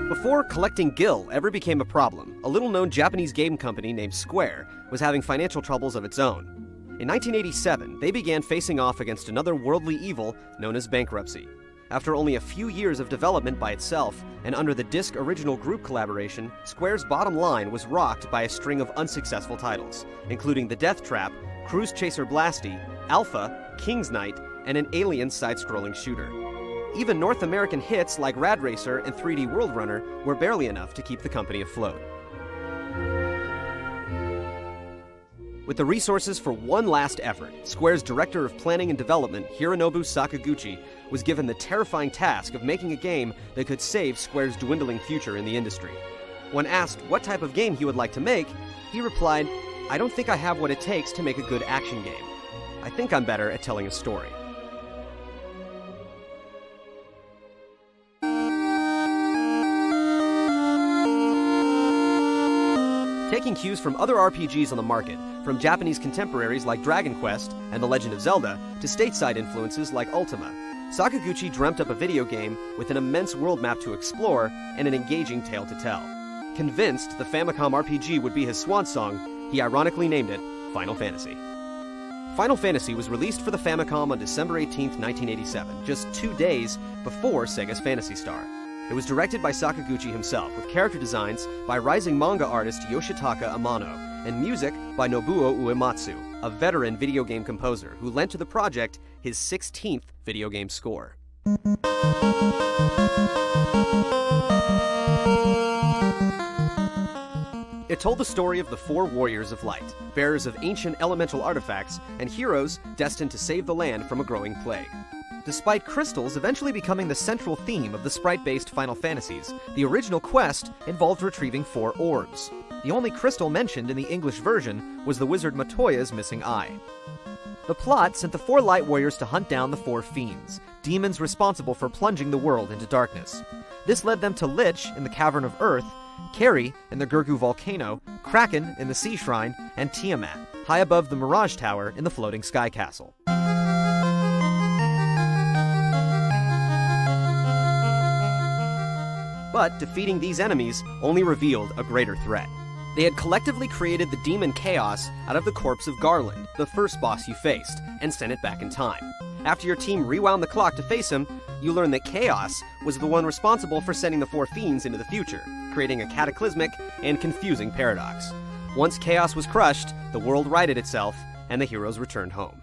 Before collecting gil ever became a problem, a little-known Japanese game company named Square was having financial troubles of its own. In 1987, they began facing off against another worldly evil known as bankruptcy. After only a few years of development by itself, and under the Disc Original Group collaboration, Square's bottom line was rocked by a string of unsuccessful titles, including The Death Trap, Cruise Chaser Blasty, Alpha, King's Knight, and an alien side-scrolling shooter. Even North American hits like Rad Racer and 3D World Runner were barely enough to keep the company afloat. With the resources for one last effort, Square's Director of Planning and Development, Hironobu Sakaguchi, was given the terrifying task of making a game that could save Square's dwindling future in the industry. When asked what type of game he would like to make, he replied, "I don't think I have what it takes to make a good action game. I think I'm better at telling a story." Taking cues from other RPGs on the market, from Japanese contemporaries like Dragon Quest and The Legend of Zelda, to stateside influences like Ultima, Sakaguchi dreamt up a video game with an immense world map to explore and an engaging tale to tell. Convinced the Famicom RPG would be his swan song, he ironically named it Final Fantasy. Final Fantasy was released for the Famicom on December 18, 1987, just 2 days before Sega's Phantasy Star. It was directed by Sakaguchi himself, with character designs by rising manga artist Yoshitaka Amano, and music by Nobuo Uematsu, a veteran video game composer who lent to the project his 16th video game score. It told the story of the 4 warriors of light, bearers of ancient elemental artifacts, and heroes destined to save the land from a growing plague. Despite crystals eventually becoming the central theme of the sprite-based Final Fantasies, the original quest involved retrieving 4 orbs. The only crystal mentioned in the English version was the wizard Matoya's missing eye. The plot sent the 4 light warriors to hunt down the 4 fiends, demons responsible for plunging the world into darkness. This led them to Lich in the Cavern of Earth, Keri in the Gurgu Volcano, Kraken in the Sea Shrine, and Tiamat, high above the Mirage Tower in the floating Sky Castle. But defeating these enemies only revealed a greater threat. They had collectively created the demon Chaos out of the corpse of Garland, the first boss you faced, and sent it back in time. After your team rewound the clock to face him, you learned that Chaos was the one responsible for sending the 4 fiends into the future, creating a cataclysmic and confusing paradox. Once Chaos was crushed, the world righted itself, and the heroes returned home.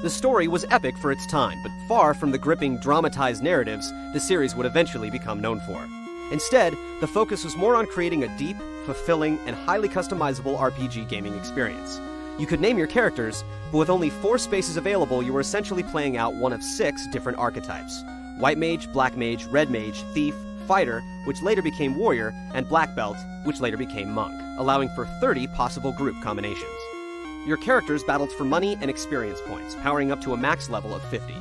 The story was epic for its time, but far from the gripping, dramatized narratives the series would eventually become known for. Instead, the focus was more on creating a deep, fulfilling, and highly customizable RPG gaming experience. You could name your characters, but with only 4 spaces available, you were essentially playing out one of 6 different archetypes: White Mage, Black Mage, Red Mage, Thief, Fighter, which later became Warrior, and Black Belt, which later became Monk, allowing for 30 possible group combinations. Your characters battled for money and experience points, powering up to a max level of 50.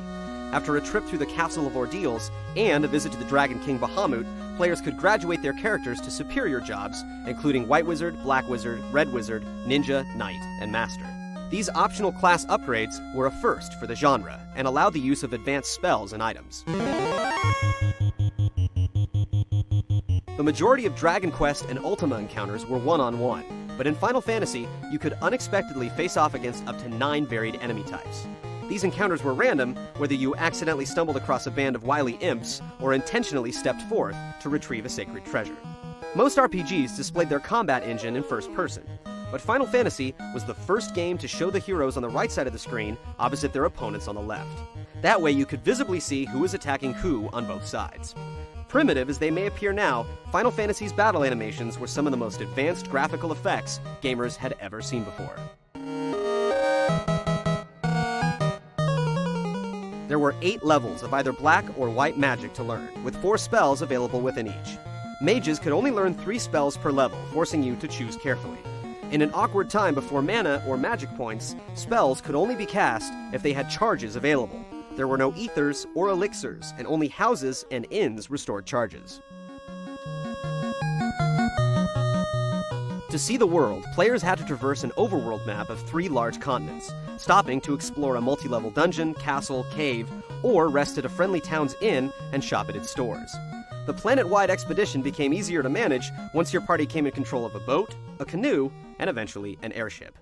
After a trip through the Castle of Ordeals and a visit to the Dragon King Bahamut, players could graduate their characters to superior jobs, including White Wizard, Black Wizard, Red Wizard, Ninja, Knight, and Master. These optional class upgrades were a first for the genre, and allowed the use of advanced spells and items. The majority of Dragon Quest and Ultima encounters were one-on-one, but in Final Fantasy, you could unexpectedly face off against up to 9 varied enemy types. These encounters were random, whether you accidentally stumbled across a band of wily imps or intentionally stepped forth to retrieve a sacred treasure. Most RPGs displayed their combat engine in first person, but Final Fantasy was the first game to show the heroes on the right side of the screen opposite their opponents on the left. That way you could visibly see who was attacking who on both sides. Primitive as they may appear now, Final Fantasy's battle animations were some of the most advanced graphical effects gamers had ever seen before. There were 8 levels of either black or white magic to learn, with 4 spells available within each. Mages could only learn 3 spells per level, forcing you to choose carefully. In an awkward time before mana or magic points, spells could only be cast if they had charges available. There were no ethers or elixirs, and only houses and inns restored charges. To To see the world, players had to traverse an overworld map of 3 large continents, stopping to explore a multi-level dungeon, castle, cave, or rest at a friendly town's inn and shop at its stores. The planet-wide expedition became easier to manage once your party came in control of a boat, a canoe, and eventually an airship.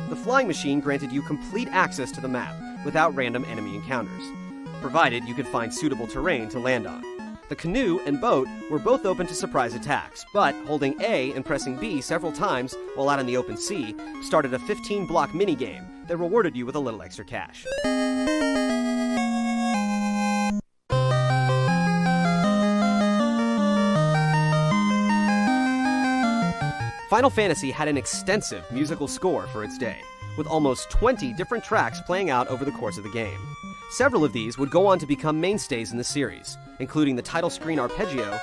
The flying machine granted you complete access to the map without random enemy encounters, provided you could find suitable terrain to land on. The canoe and boat were both open to surprise attacks, but holding A and pressing B several times while out in the open sea started a 15-block minigame that rewarded you with a little extra cash. Final Fantasy had an extensive musical score for its day, with almost 20 different tracks playing out over the course of the game. Several of these would go on to become mainstays in the series, including the title screen arpeggio,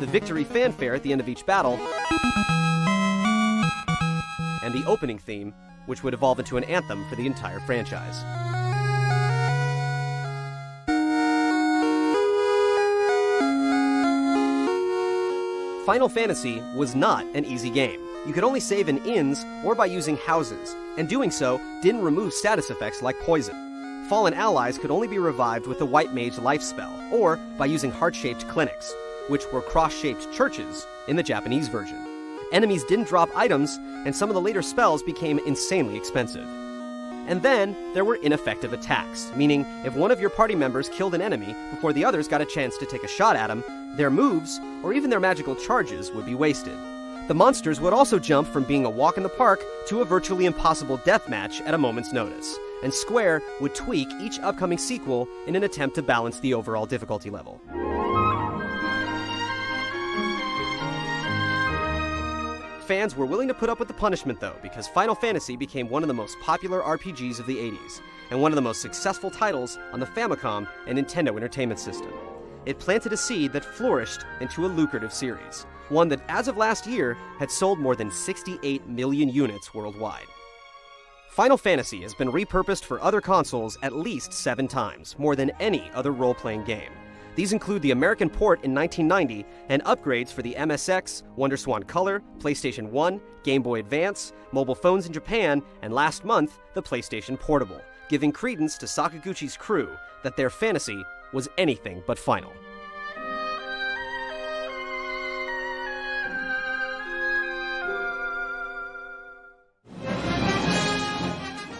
the victory fanfare at the end of each battle, and the opening theme, which would evolve into an anthem for the entire franchise. Final Fantasy was not an easy game. You could only save in inns or by using houses, and doing so didn't remove status effects like poison. Fallen allies could only be revived with the White Mage life spell, or by using heart-shaped clinics, which were cross-shaped churches in the Japanese version. Enemies didn't drop items, and some of the later spells became insanely expensive. And then, there were ineffective attacks, meaning if one of your party members killed an enemy before the others got a chance to take a shot at him, their moves, or even their magical charges, would be wasted. The monsters would also jump from being a walk in the park to a virtually impossible deathmatch at a moment's notice, and Square would tweak each upcoming sequel in an attempt to balance the overall difficulty level. Fans were willing to put up with the punishment though, because Final Fantasy became one of the most popular RPGs of the 80s, and one of the most successful titles on the Famicom and Nintendo Entertainment System. It planted a seed that flourished into a lucrative series, one that as of last year had sold more than 68 million units worldwide. Final Fantasy has been repurposed for other consoles at least 7 times, more than any other role-playing game. These include the American port in 1990 and upgrades for the MSX, WonderSwan Color, PlayStation 1, Game Boy Advance, mobile phones in Japan, and last month, the PlayStation Portable, giving credence to Sakaguchi's crew that their fantasy was anything but final.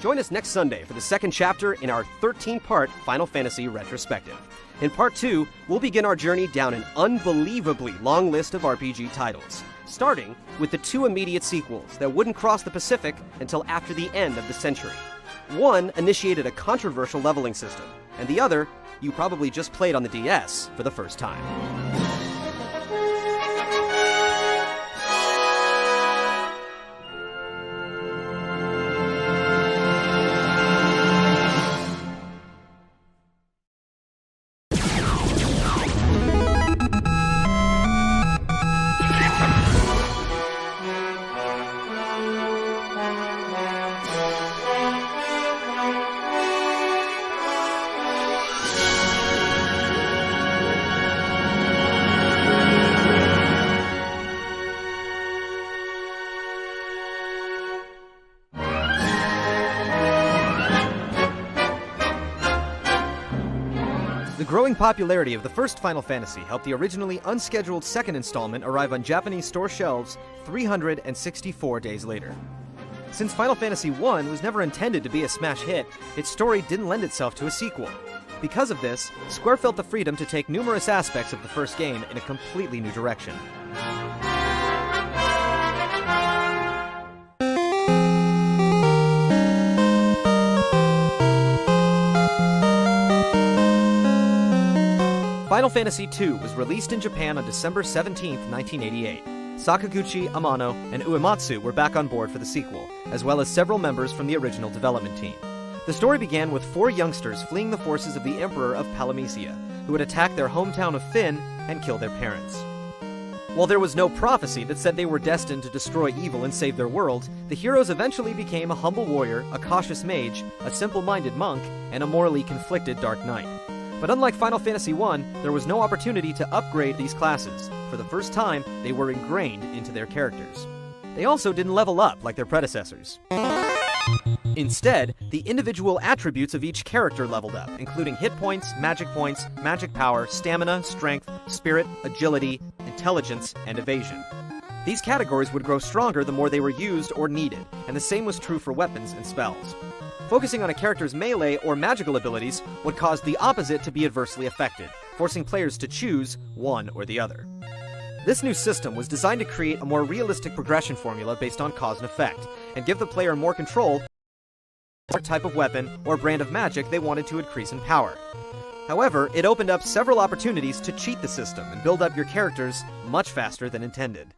Join us next Sunday for the second chapter in our 13-part Final Fantasy retrospective. In Part 2, we'll begin our journey down an unbelievably long list of RPG titles, starting with the 2 immediate sequels that wouldn't cross the Pacific until after the end of the century. One initiated a controversial leveling system, and the other you probably just played on the DS for the first time. The growing popularity of the first Final Fantasy helped the originally unscheduled second installment arrive on Japanese store shelves 364 days later. Since Final Fantasy I was never intended to be a smash hit, its story didn't lend itself to a sequel. Because of this, Square felt the freedom to take numerous aspects of the first game in a completely new direction. Final Fantasy II was released in Japan on December 17, 1988. Sakaguchi, Amano, and Uematsu were back on board for the sequel, as well as several members from the original development team. The story began with 4 youngsters fleeing the forces of the Emperor of Palamecia, who had attacked their hometown of Fynn and killed their parents. While there was no prophecy that said they were destined to destroy evil and save their world, the heroes eventually became a humble warrior, a cautious mage, a simple-minded monk, and a morally conflicted Dark Knight. But unlike Final Fantasy I, there was no opportunity to upgrade these classes. For the first time, they were ingrained into their characters. They also didn't level up like their predecessors. Instead, the individual attributes of each character leveled up, including hit points, magic power, stamina, strength, spirit, agility, intelligence, and evasion. These categories would grow stronger the more they were used or needed, and the same was true for weapons and spells. Focusing on a character's melee or magical abilities would cause the opposite to be adversely affected, forcing players to choose one or the other. This new system was designed to create a more realistic progression formula based on cause and effect, and give the player more control over what type of weapon or brand of magic they wanted to increase in power. However, it opened up several opportunities to cheat the system and build up your characters much faster than intended.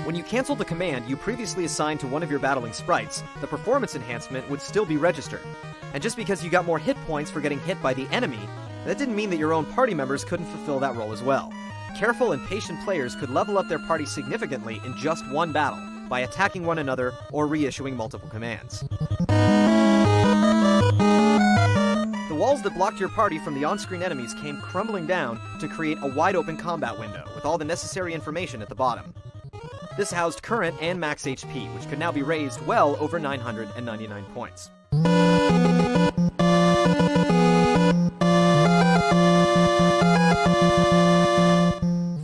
When you canceled the command you previously assigned to one of your battling sprites, the performance enhancement would still be registered. And just because you got more hit points for getting hit by the enemy, that didn't mean that your own party members couldn't fulfill that role as well. Careful and patient players could level up their party significantly in just one battle, by attacking one another or reissuing multiple commands. The walls that blocked your party from the on-screen enemies came crumbling down to create a wide-open combat window with all the necessary information at the bottom. This housed current and max HP, which could now be raised well over 999 points.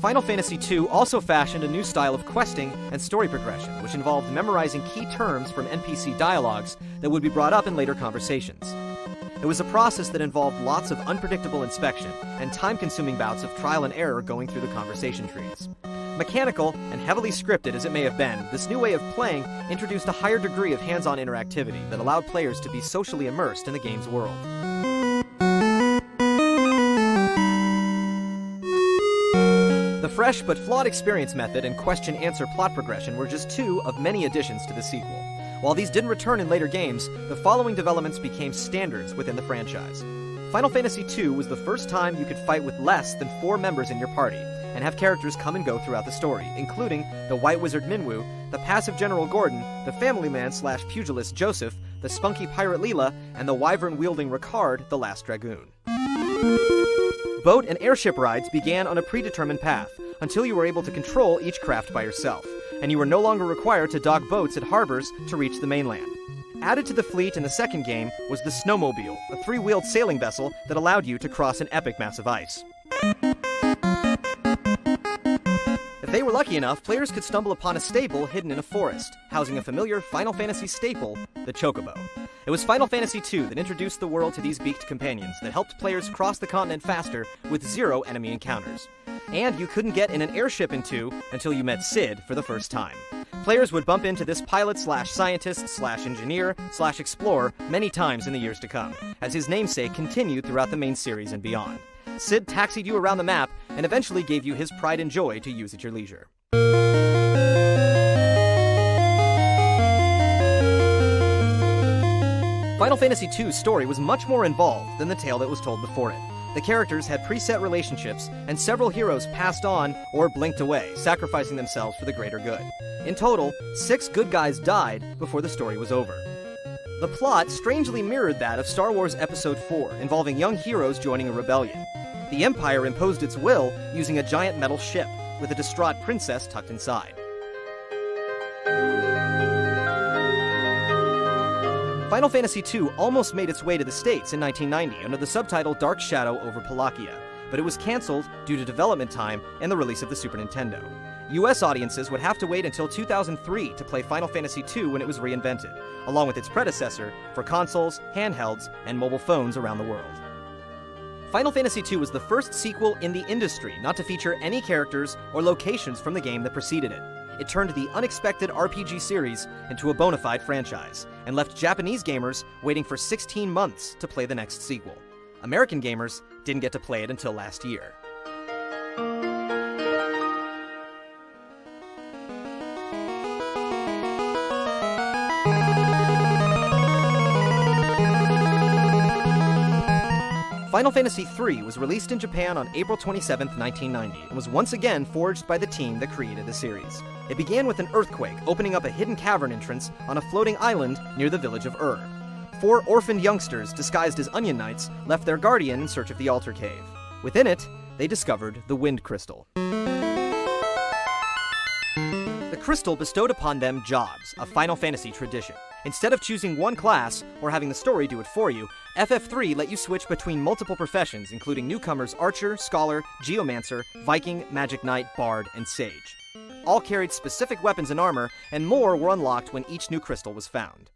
Final Fantasy II also fashioned a new style of questing and story progression, which involved memorizing key terms from NPC dialogues that would be brought up in later conversations. It was a process that involved lots of unpredictable inspection and time-consuming bouts of trial and error going through the conversation trees. Mechanical and heavily scripted as it may have been, this new way of playing introduced a higher degree of hands-on interactivity that allowed players to be socially immersed in the game's world. The fresh but flawed experience method and question-answer plot progression were just two of many additions to the sequel. While these didn't return in later games, the following developments became standards within the franchise. Final Fantasy II was the first time you could fight with less than 4 members in your party, and have characters come and go throughout the story, including the White Wizard Minwu, the passive General Gordon, the family man/pugilist Joseph, the spunky pirate Leela, and the wyvern-wielding Ricard, the Last Dragoon. Boat and airship rides began on a predetermined path, until you were able to control each craft by yourself, and you were no longer required to dock boats at harbors to reach the mainland. Added to the fleet in the second game was the Snowmobile, a 3-wheeled sailing vessel that allowed you to cross an epic mass of ice. If they were lucky enough, players could stumble upon a stable hidden in a forest, housing a familiar Final Fantasy staple, the Chocobo. It was Final Fantasy II that introduced the world to these beaked companions that helped players cross the continent faster with 0 enemy encounters. And you couldn't get in an airship in 2 until you met Cid for the first time. Players would bump into this pilot/scientist/engineer/explorer many times in the years to come, as his namesake continued throughout the main series and beyond. Cid taxied you around the map and eventually gave you his pride and joy to use at your leisure. Final Fantasy II's story was much more involved than the tale that was told before it. The characters had preset relationships, and several heroes passed on or blinked away, sacrificing themselves for the greater good. In total, 6 good guys died before the story was over. The plot strangely mirrored that of Star Wars Episode IV, involving young heroes joining a rebellion. The Empire imposed its will using a giant metal ship, with a distraught princess tucked inside. Final Fantasy II almost made its way to the States in 1990 under the subtitle Dark Shadow over Palakia, but it was cancelled due to development time and the release of the Super Nintendo. US audiences would have to wait until 2003 to play Final Fantasy II when it was reinvented, along with its predecessor, for consoles, handhelds, and mobile phones around the world. Final Fantasy II was the first sequel in the industry not to feature any characters or locations from the game that preceded it. It turned the unexpected RPG series into a bona fide franchise, and left Japanese gamers waiting for 16 months to play the next sequel. American gamers didn't get to play it until last year. Final Fantasy III was released in Japan on April 27, 1990, and was once again forged by the team that created the series. It began with an earthquake opening up a hidden cavern entrance on a floating island near the village of Ur. 4 orphaned youngsters disguised as Onion Knights left their guardian in search of the Altar Cave. Within it, they discovered the Wind Crystal. The crystal bestowed upon them jobs, a Final Fantasy tradition. Instead of choosing one class or having the story do it for you, FF3 let you switch between multiple professions, including newcomers Archer, Scholar, Geomancer, Viking, Magic Knight, Bard, and Sage. All carried specific weapons and armor, and more were unlocked when each new crystal was found.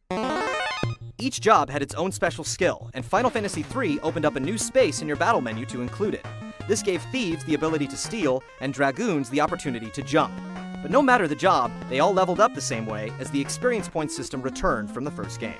Each job had its own special skill, and Final Fantasy III opened up a new space in your battle menu to include it. This gave thieves the ability to steal, and dragoons the opportunity to jump. But no matter the job, they all leveled up the same way, as the experience point system returned from the first game.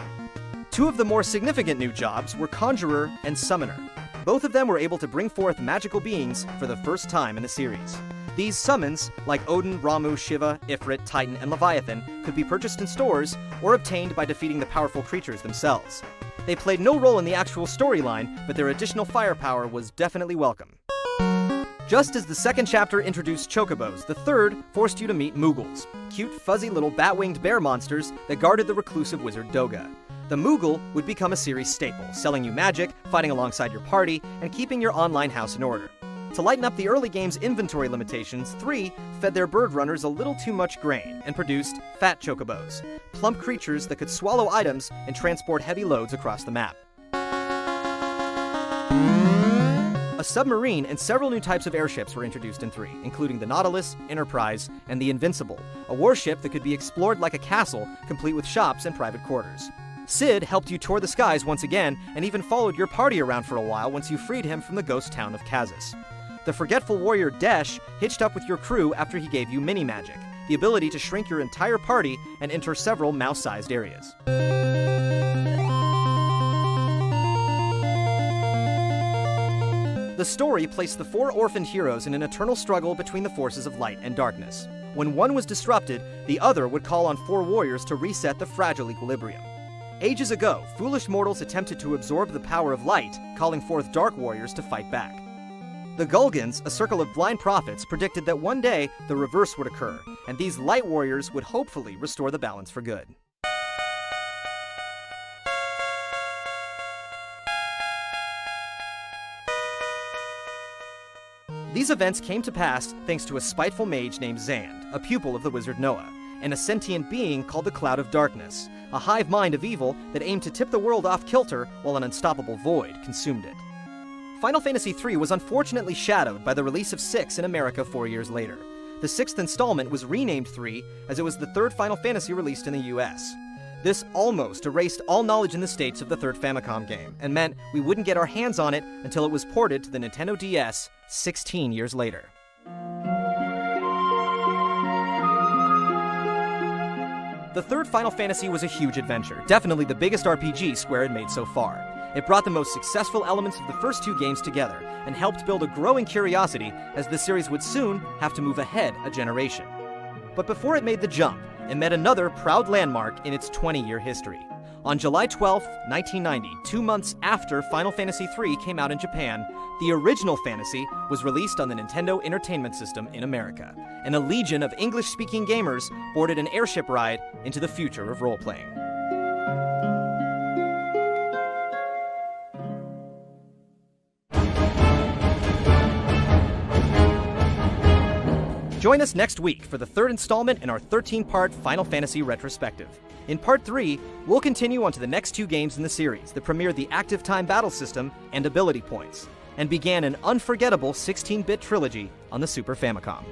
2 of the more significant new jobs were Conjurer and Summoner. Both of them were able to bring forth magical beings for the first time in the series. These summons, like Odin, Ramu, Shiva, Ifrit, Titan, and Leviathan, could be purchased in stores or obtained by defeating the powerful creatures themselves. They played no role in the actual storyline, but their additional firepower was definitely welcome. Just as the second chapter introduced chocobos, the third forced you to meet Moogles, cute, fuzzy little bat-winged bear monsters that guarded the reclusive wizard Doga. The Moogle would become a series staple, selling you magic, fighting alongside your party, and keeping your online house in order. To lighten up the early game's inventory limitations, 3 fed their bird runners a little too much grain and produced fat chocobos, plump creatures that could swallow items and transport heavy loads across the map. A submarine and several new types of airships were introduced in 3, including the Nautilus, Enterprise, and the Invincible, a warship that could be explored like a castle, complete with shops and private quarters. Cid helped you tour the skies once again, and even followed your party around for a while once you freed him from the ghost town of Kazis. The forgetful warrior Desh hitched up with your crew after he gave you mini-magic, the ability to shrink your entire party and enter several mouse-sized areas. The story placed the 4 orphaned heroes in an eternal struggle between the forces of light and darkness. When one was disrupted, the other would call on 4 warriors to reset the fragile equilibrium. Ages ago, foolish mortals attempted to absorb the power of light, calling forth dark warriors to fight back. The Gulgans, a circle of blind prophets, predicted that one day the reverse would occur, and these light warriors would hopefully restore the balance for good. These events came to pass thanks to a spiteful mage named Zand, a pupil of the wizard Noah, and a sentient being called the Cloud of Darkness, a hive mind of evil that aimed to tip the world off kilter while an unstoppable void consumed it. Final Fantasy III was unfortunately shadowed by the release of 6 in America 4 years later. The 6th installment was renamed 3 as it was the 3rd Final Fantasy released in the US. This almost erased all knowledge in the States of the 3rd Famicom game, and meant we wouldn't get our hands on it until it was ported to the Nintendo DS 16 years later. The 3rd Final Fantasy was a huge adventure, definitely the biggest RPG Square had made so far. It brought the most successful elements of the first 2 games together, and helped build a growing curiosity as the series would soon have to move ahead a generation. But before it made the jump, it met another proud landmark in its 20-year history. On July 12, 1990, 2 months after Final Fantasy III came out in Japan, the original Fantasy was released on the Nintendo Entertainment System in America, and a legion of English-speaking gamers boarded an airship ride into the future of role-playing. Join us next week for the 3rd installment in our 13-part Final Fantasy retrospective. In Part 3, we'll continue on to the next 2 games in the series that premiered the active time battle system and ability points, and began an unforgettable 16-bit trilogy on the Super Famicom.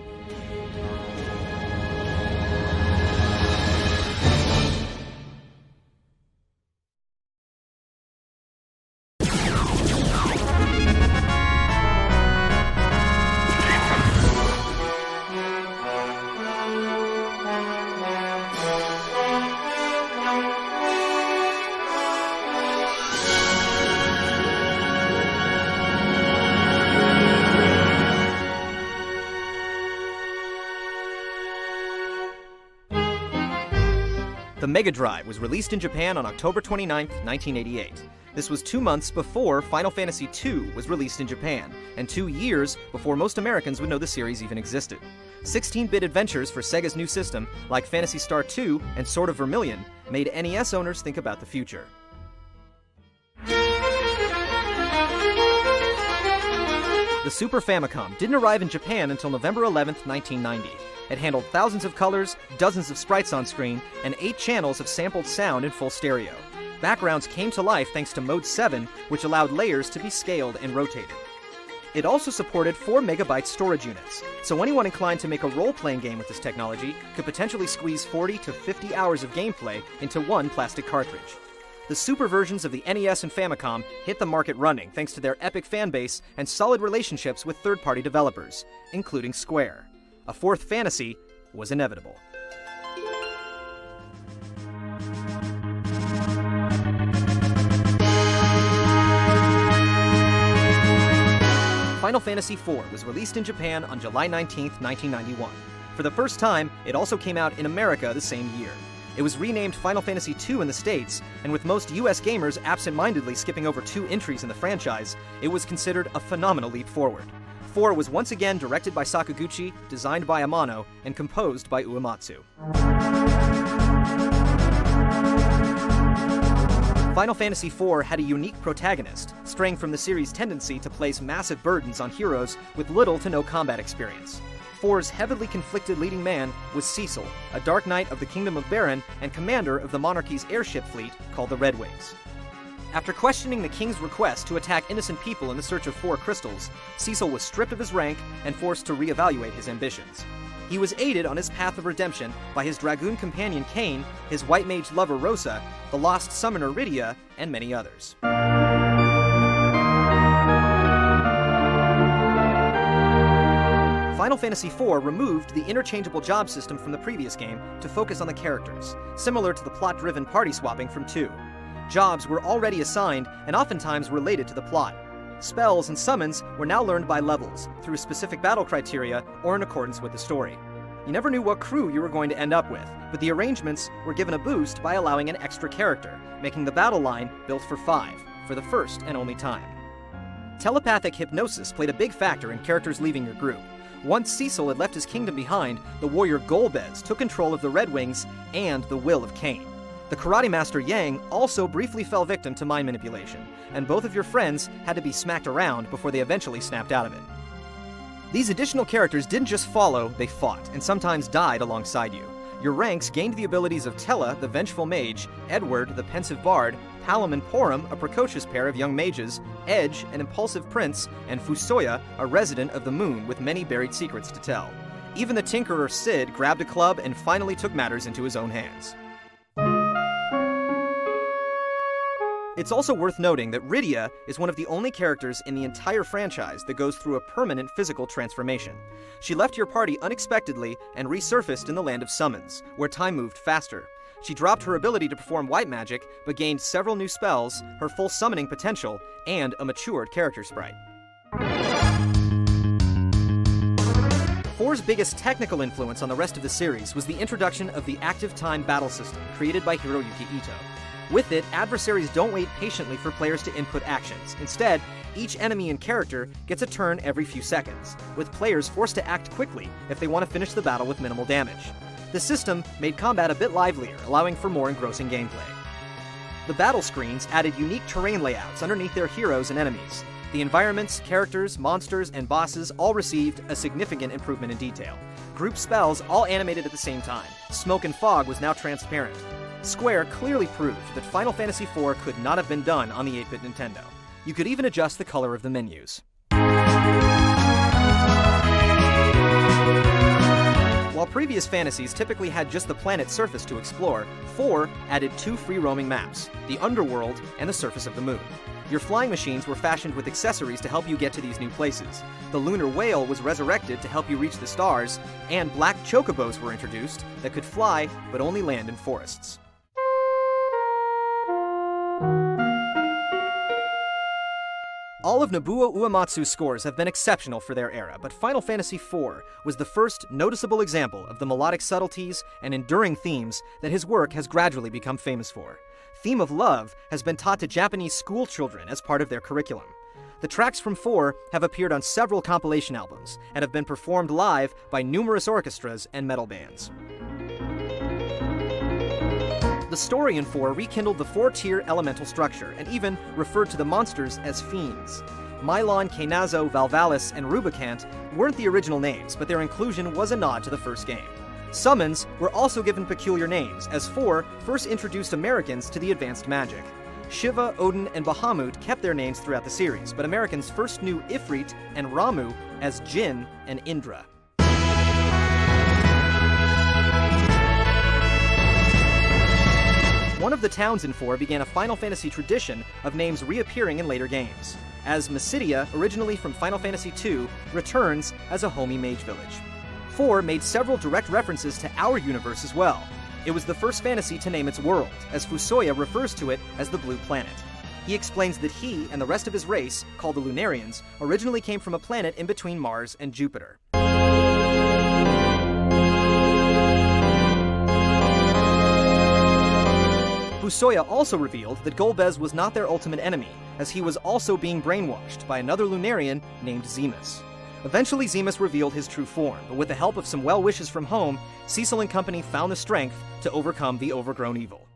The Mega Drive was released in Japan on October 29, 1988. This was 2 months before Final Fantasy II was released in Japan, and 2 years before most Americans would know the series even existed. 16-bit adventures for Sega's new system, like Phantasy Star 2 and Sword of Vermilion, made NES owners think about the future. The Super Famicom didn't arrive in Japan until November 11, 1990. It handled thousands of colors, dozens of sprites on screen, and 8 channels of sampled sound in full stereo. Backgrounds came to life thanks to Mode 7, which allowed layers to be scaled and rotated. It also supported 4 megabyte storage units, so anyone inclined to make a role-playing game with this technology could potentially squeeze 40 to 50 hours of gameplay into one plastic cartridge. The Super versions of the NES and Famicom hit the market running thanks to their epic fanbase and solid relationships with third-party developers, including Square. A fourth fantasy was inevitable. Final Fantasy IV was released in Japan on July 19, 1991. For the first time, it also came out in America the same year. It was renamed Final Fantasy II in the States, and with most US gamers absent-mindedly skipping over 2 entries in the franchise, it was considered a phenomenal leap forward. 4 was once again directed by Sakaguchi, designed by Amano, and composed by Uematsu. Final Fantasy IV had a unique protagonist, straying from the series' tendency to place massive burdens on heroes with little to no combat experience. 4's heavily conflicted leading man was Cecil, a Dark Knight of the Kingdom of Baron and commander of the monarchy's airship fleet called the Red Wings. After questioning the king's request to attack innocent people in the search of 4 crystals, Cecil was stripped of his rank and forced to reevaluate his ambitions. He was aided on his path of redemption by his dragoon companion Kain, his white mage lover Rosa, the lost summoner Rydia, and many others. Final Fantasy IV removed the interchangeable job system from the previous game to focus on the characters, similar to the plot-driven party swapping from 2. Jobs were already assigned and oftentimes related to the plot. Spells and summons were now learned by levels, through specific battle criteria or in accordance with the story. You never knew what crew you were going to end up with, but the arrangements were given a boost by allowing an extra character, making the battle line built for 5, for the first and only time. Telepathic hypnosis played a big factor in characters leaving your group. Once Cecil had left his kingdom behind, the warrior Golbez took control of the Red Wings and the will of Kain. The karate master Yang also briefly fell victim to mind manipulation, and both of your friends had to be smacked around before they eventually snapped out of it. These additional characters didn't just follow, they fought, and sometimes died alongside you. Your ranks gained the abilities of Tella, the vengeful mage, Edward, the pensive bard, Palom and Porum, a precocious pair of young mages, Edge, an impulsive prince, and Fusoya, a resident of the moon with many buried secrets to tell. Even the tinkerer Sid grabbed a club and finally took matters into his own hands. It's also worth noting that Rydia is one of the only characters in the entire franchise that goes through a permanent physical transformation. She left your party unexpectedly and resurfaced in the Land of Summons, where time moved faster. She dropped her ability to perform white magic, but gained several new spells, her full summoning potential, and a matured character sprite. 4's biggest technical influence on the rest of the series was the introduction of the active time battle system created by Hiroyuki Ito. With it, adversaries don't wait patiently for players to input actions. Instead, each enemy and character gets a turn every few seconds, with players forced to act quickly if they want to finish the battle with minimal damage. The system made combat a bit livelier, allowing for more engrossing gameplay. The battle screens added unique terrain layouts underneath their heroes and enemies. The environments, characters, monsters, and bosses all received a significant improvement in detail. Group spells all animated at the same time. Smoke and fog was now transparent. Square clearly proved that Final Fantasy IV could not have been done on the 8-bit Nintendo. You could even adjust the color of the menus. While previous fantasies typically had just the planet's surface to explore, 4 added 2 free-roaming maps, the Underworld and the surface of the Moon. Your flying machines were fashioned with accessories to help you get to these new places. The Lunar Whale was resurrected to help you reach the stars, and black chocobos were introduced that could fly but only land in forests. All of Nobuo Uematsu's scores have been exceptional for their era, but Final Fantasy IV was the first noticeable example of the melodic subtleties and enduring themes that his work has gradually become famous for. Theme of Love has been taught to Japanese school children as part of their curriculum. The tracks from 4 have appeared on several compilation albums and have been performed live by numerous orchestras and metal bands. The story in 4 rekindled the 4-tier elemental structure and even referred to the monsters as fiends. Mylon, Kainazo, Valvalis, and Rubicant weren't the original names, but their inclusion was a nod to the first game. Summons were also given peculiar names, as 4 first introduced Americans to the advanced magic. Shiva, Odin, and Bahamut kept their names throughout the series, but Americans first knew Ifrit and Ramu as Jinn and Indra. One of the towns in 4 began a Final Fantasy tradition of names reappearing in later games, as Mysidia, originally from Final Fantasy II, returns as a homey mage village. 4 made several direct references to our universe as well. It was the first fantasy to name its world, as Fusoya refers to it as the Blue Planet. He explains that he and the rest of his race, called the Lunarians, originally came from a planet in between Mars and Jupiter. Fusoya also revealed that Golbez was not their ultimate enemy, as he was also being brainwashed by another Lunarian named Zemus. Eventually, Zemus revealed his true form, but with the help of some well wishes from home, Cecil and company found the strength to overcome the overgrown evil.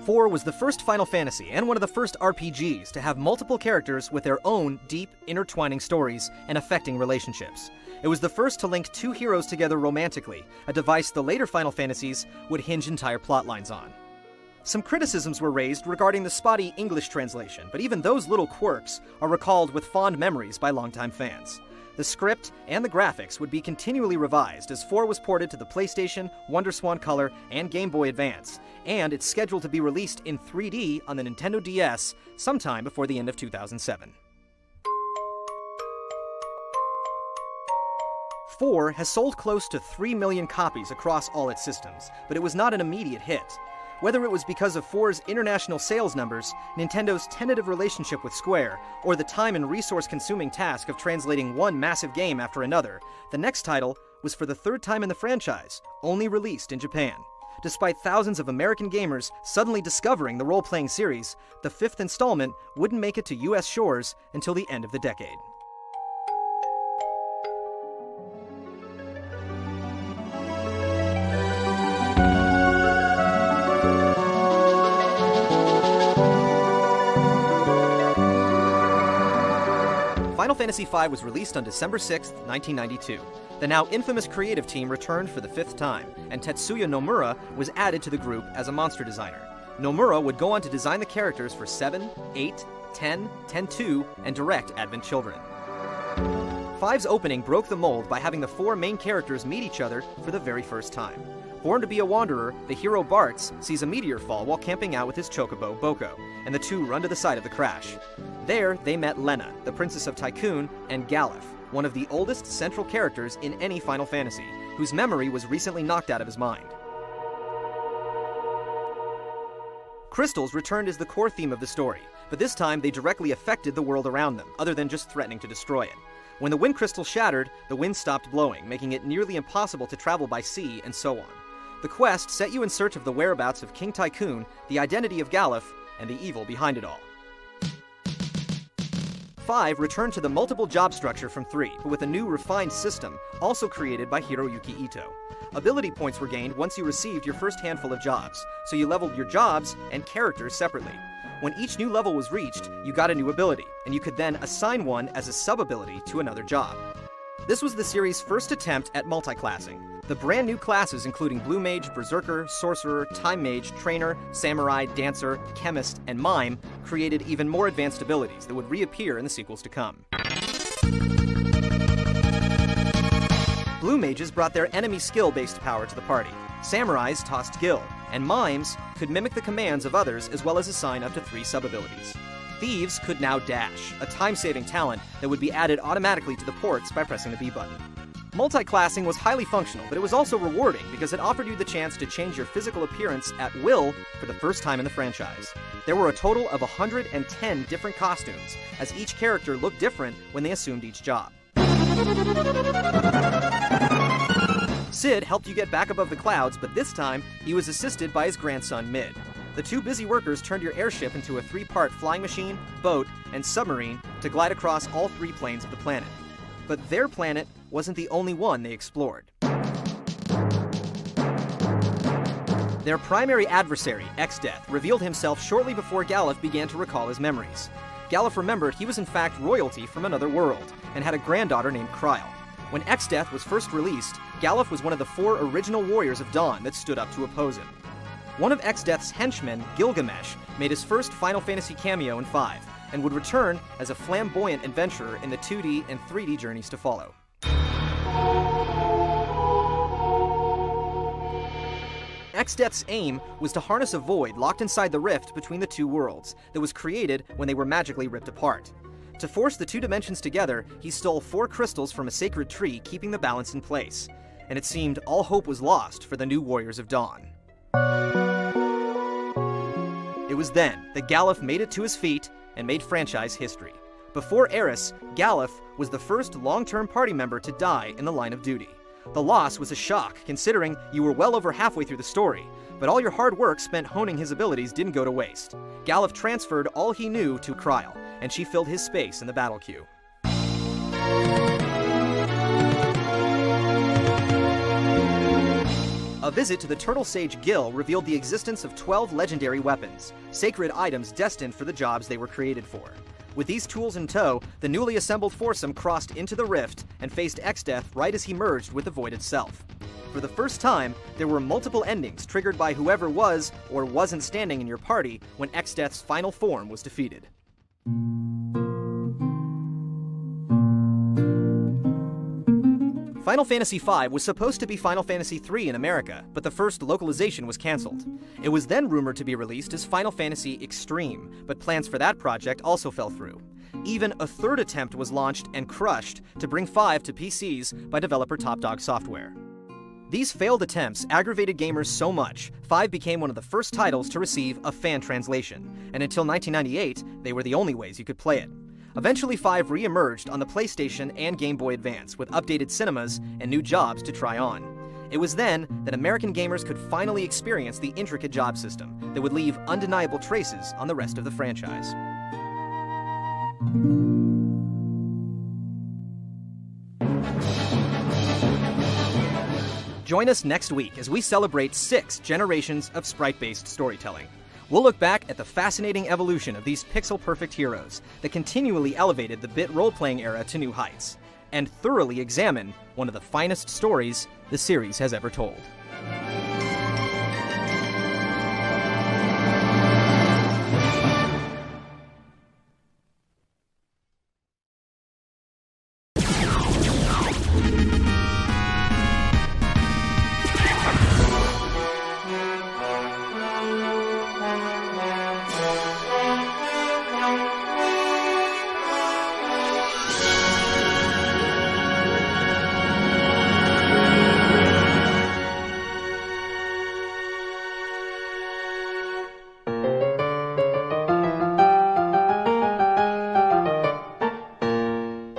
IV was the first Final Fantasy and one of the first RPGs to have multiple characters with their own deep, intertwining stories and affecting relationships. It was the first to link 2 heroes together romantically, a device the later Final Fantasies would hinge entire plotlines on. Some criticisms were raised regarding the spotty English translation, but even those little quirks are recalled with fond memories by longtime fans. The script and the graphics would be continually revised as 4 was ported to the PlayStation, WonderSwan Color, and Game Boy Advance, and it's scheduled to be released in 3D on the Nintendo DS sometime before the end of 2007. 4 has sold close to 3 million copies across all its systems, but it was not an immediate hit. Whether it was because of 4's international sales numbers, Nintendo's tentative relationship with Square, or the time and resource-consuming task of translating one massive game after another, the next title was for the 3rd time in the franchise, only released in Japan. Despite thousands of American gamers suddenly discovering the role-playing series, the 5th installment wouldn't make it to US shores until the end of the decade. Final Fantasy V was released on December 6, 1992. The now infamous creative team returned for the 5th time, and Tetsuya Nomura was added to the group as a monster designer. Nomura would go on to design the characters for 7, 8, 10, 10-2, and direct Advent Children. 5's opening broke the mold by having the 4 main characters meet each other for the very first time. Born to be a wanderer, the hero Bartz sees a meteor fall while camping out with his chocobo, Boko, and the two run to the site of the crash. There, they met Lena, the Princess of Tycoon, and Galef, one of the oldest central characters in any Final Fantasy, whose memory was recently knocked out of his mind. Crystals returned as the core theme of the story, but this time they directly affected the world around them, other than just threatening to destroy it. When the wind crystal shattered, the wind stopped blowing, making it nearly impossible to travel by sea, and so on. The quest set you in search of the whereabouts of King Tycoon, the identity of Galef, and the evil behind it all. 5 returned to the multiple job structure from 3, but with a new refined system, also created by Hiroyuki Ito. Ability points were gained once you received your first handful of jobs, so you leveled your jobs and characters separately. When each new level was reached, you got a new ability, and you could then assign one as a sub-ability to another job. This was the series' first attempt at multi-classing. The brand new classes including Blue Mage, Berserker, Sorcerer, Time Mage, Trainer, Samurai, Dancer, Chemist, and Mime created even more advanced abilities that would reappear in the sequels to come. Blue Mages brought their enemy skill-based power to the party. Samurais tossed Gil, and Mimes could mimic the commands of others as well as assign up to 3 sub-abilities. Thieves could now dash, a time-saving talent that would be added automatically to the ports by pressing the B button. Multi-classing was highly functional, but it was also rewarding because it offered you the chance to change your physical appearance at will for the first time in the franchise. There were a total of 110 different costumes, as each character looked different when they assumed each job. Cid helped you get back above the clouds, but this time he was assisted by his grandson Mid. The two busy workers turned your airship into a 3-part flying machine, boat, and submarine to glide across all 3 planes of the planet. But their planet wasn't the only one they explored. Their primary adversary, Exdeath, revealed himself shortly before Galuf began to recall his memories. Galuf remembered he was in fact royalty from another world, and had a granddaughter named Chrystal. When Exdeath was first released, Galuf was one of the 4 original Warriors of Dawn that stood up to oppose him. One of Exdeath's henchmen, Gilgamesh, made his first Final Fantasy cameo in 5, and would return as a flamboyant adventurer in the 2D and 3D journeys to follow. Exdeath's aim was to harness a void locked inside the rift between the 2 worlds that was created when they were magically ripped apart. To force the 2 dimensions together, he stole 4 crystals from a sacred tree, keeping the balance in place. And it seemed all hope was lost for the new Warriors of Dawn. It was then that Galuf made it to his feet and made franchise history. Before Eris, Galuf was the first long-term party member to die in the line of duty. The loss was a shock, considering you were well over halfway through the story, but all your hard work spent honing his abilities didn't go to waste. Galuf transferred all he knew to Chrystal, and she filled his space in the battle queue. A visit to the Turtle Sage Guild revealed the existence of 12 legendary weapons, sacred items destined for the jobs they were created for. With these tools in tow, the newly assembled foursome crossed into the rift and faced Exdeath right as he merged with the void itself. For the first time, there were multiple endings triggered by whoever was or wasn't standing in your party when Exdeath's final form was defeated. Final Fantasy V was supposed to be Final Fantasy III in America, but the first localization was cancelled. It was then rumored to be released as Final Fantasy Extreme, but plans for that project also fell through. Even a 3rd attempt was launched and crushed to bring 5 to PCs by developer Top Dog Software. These failed attempts aggravated gamers so much, 5 became one of the first titles to receive a fan translation, and until 1998, they were the only ways you could play it. Eventually 5 re-emerged on the PlayStation and Game Boy Advance with updated cinemas and new jobs to try on. It was then that American gamers could finally experience the intricate job system that would leave undeniable traces on the rest of the franchise. Join us next week as we celebrate 6 generations of sprite-based storytelling. We'll look back at the fascinating evolution of these pixel-perfect heroes that continually elevated the bit role-playing era to new heights, and thoroughly examine one of the finest stories the series has ever told.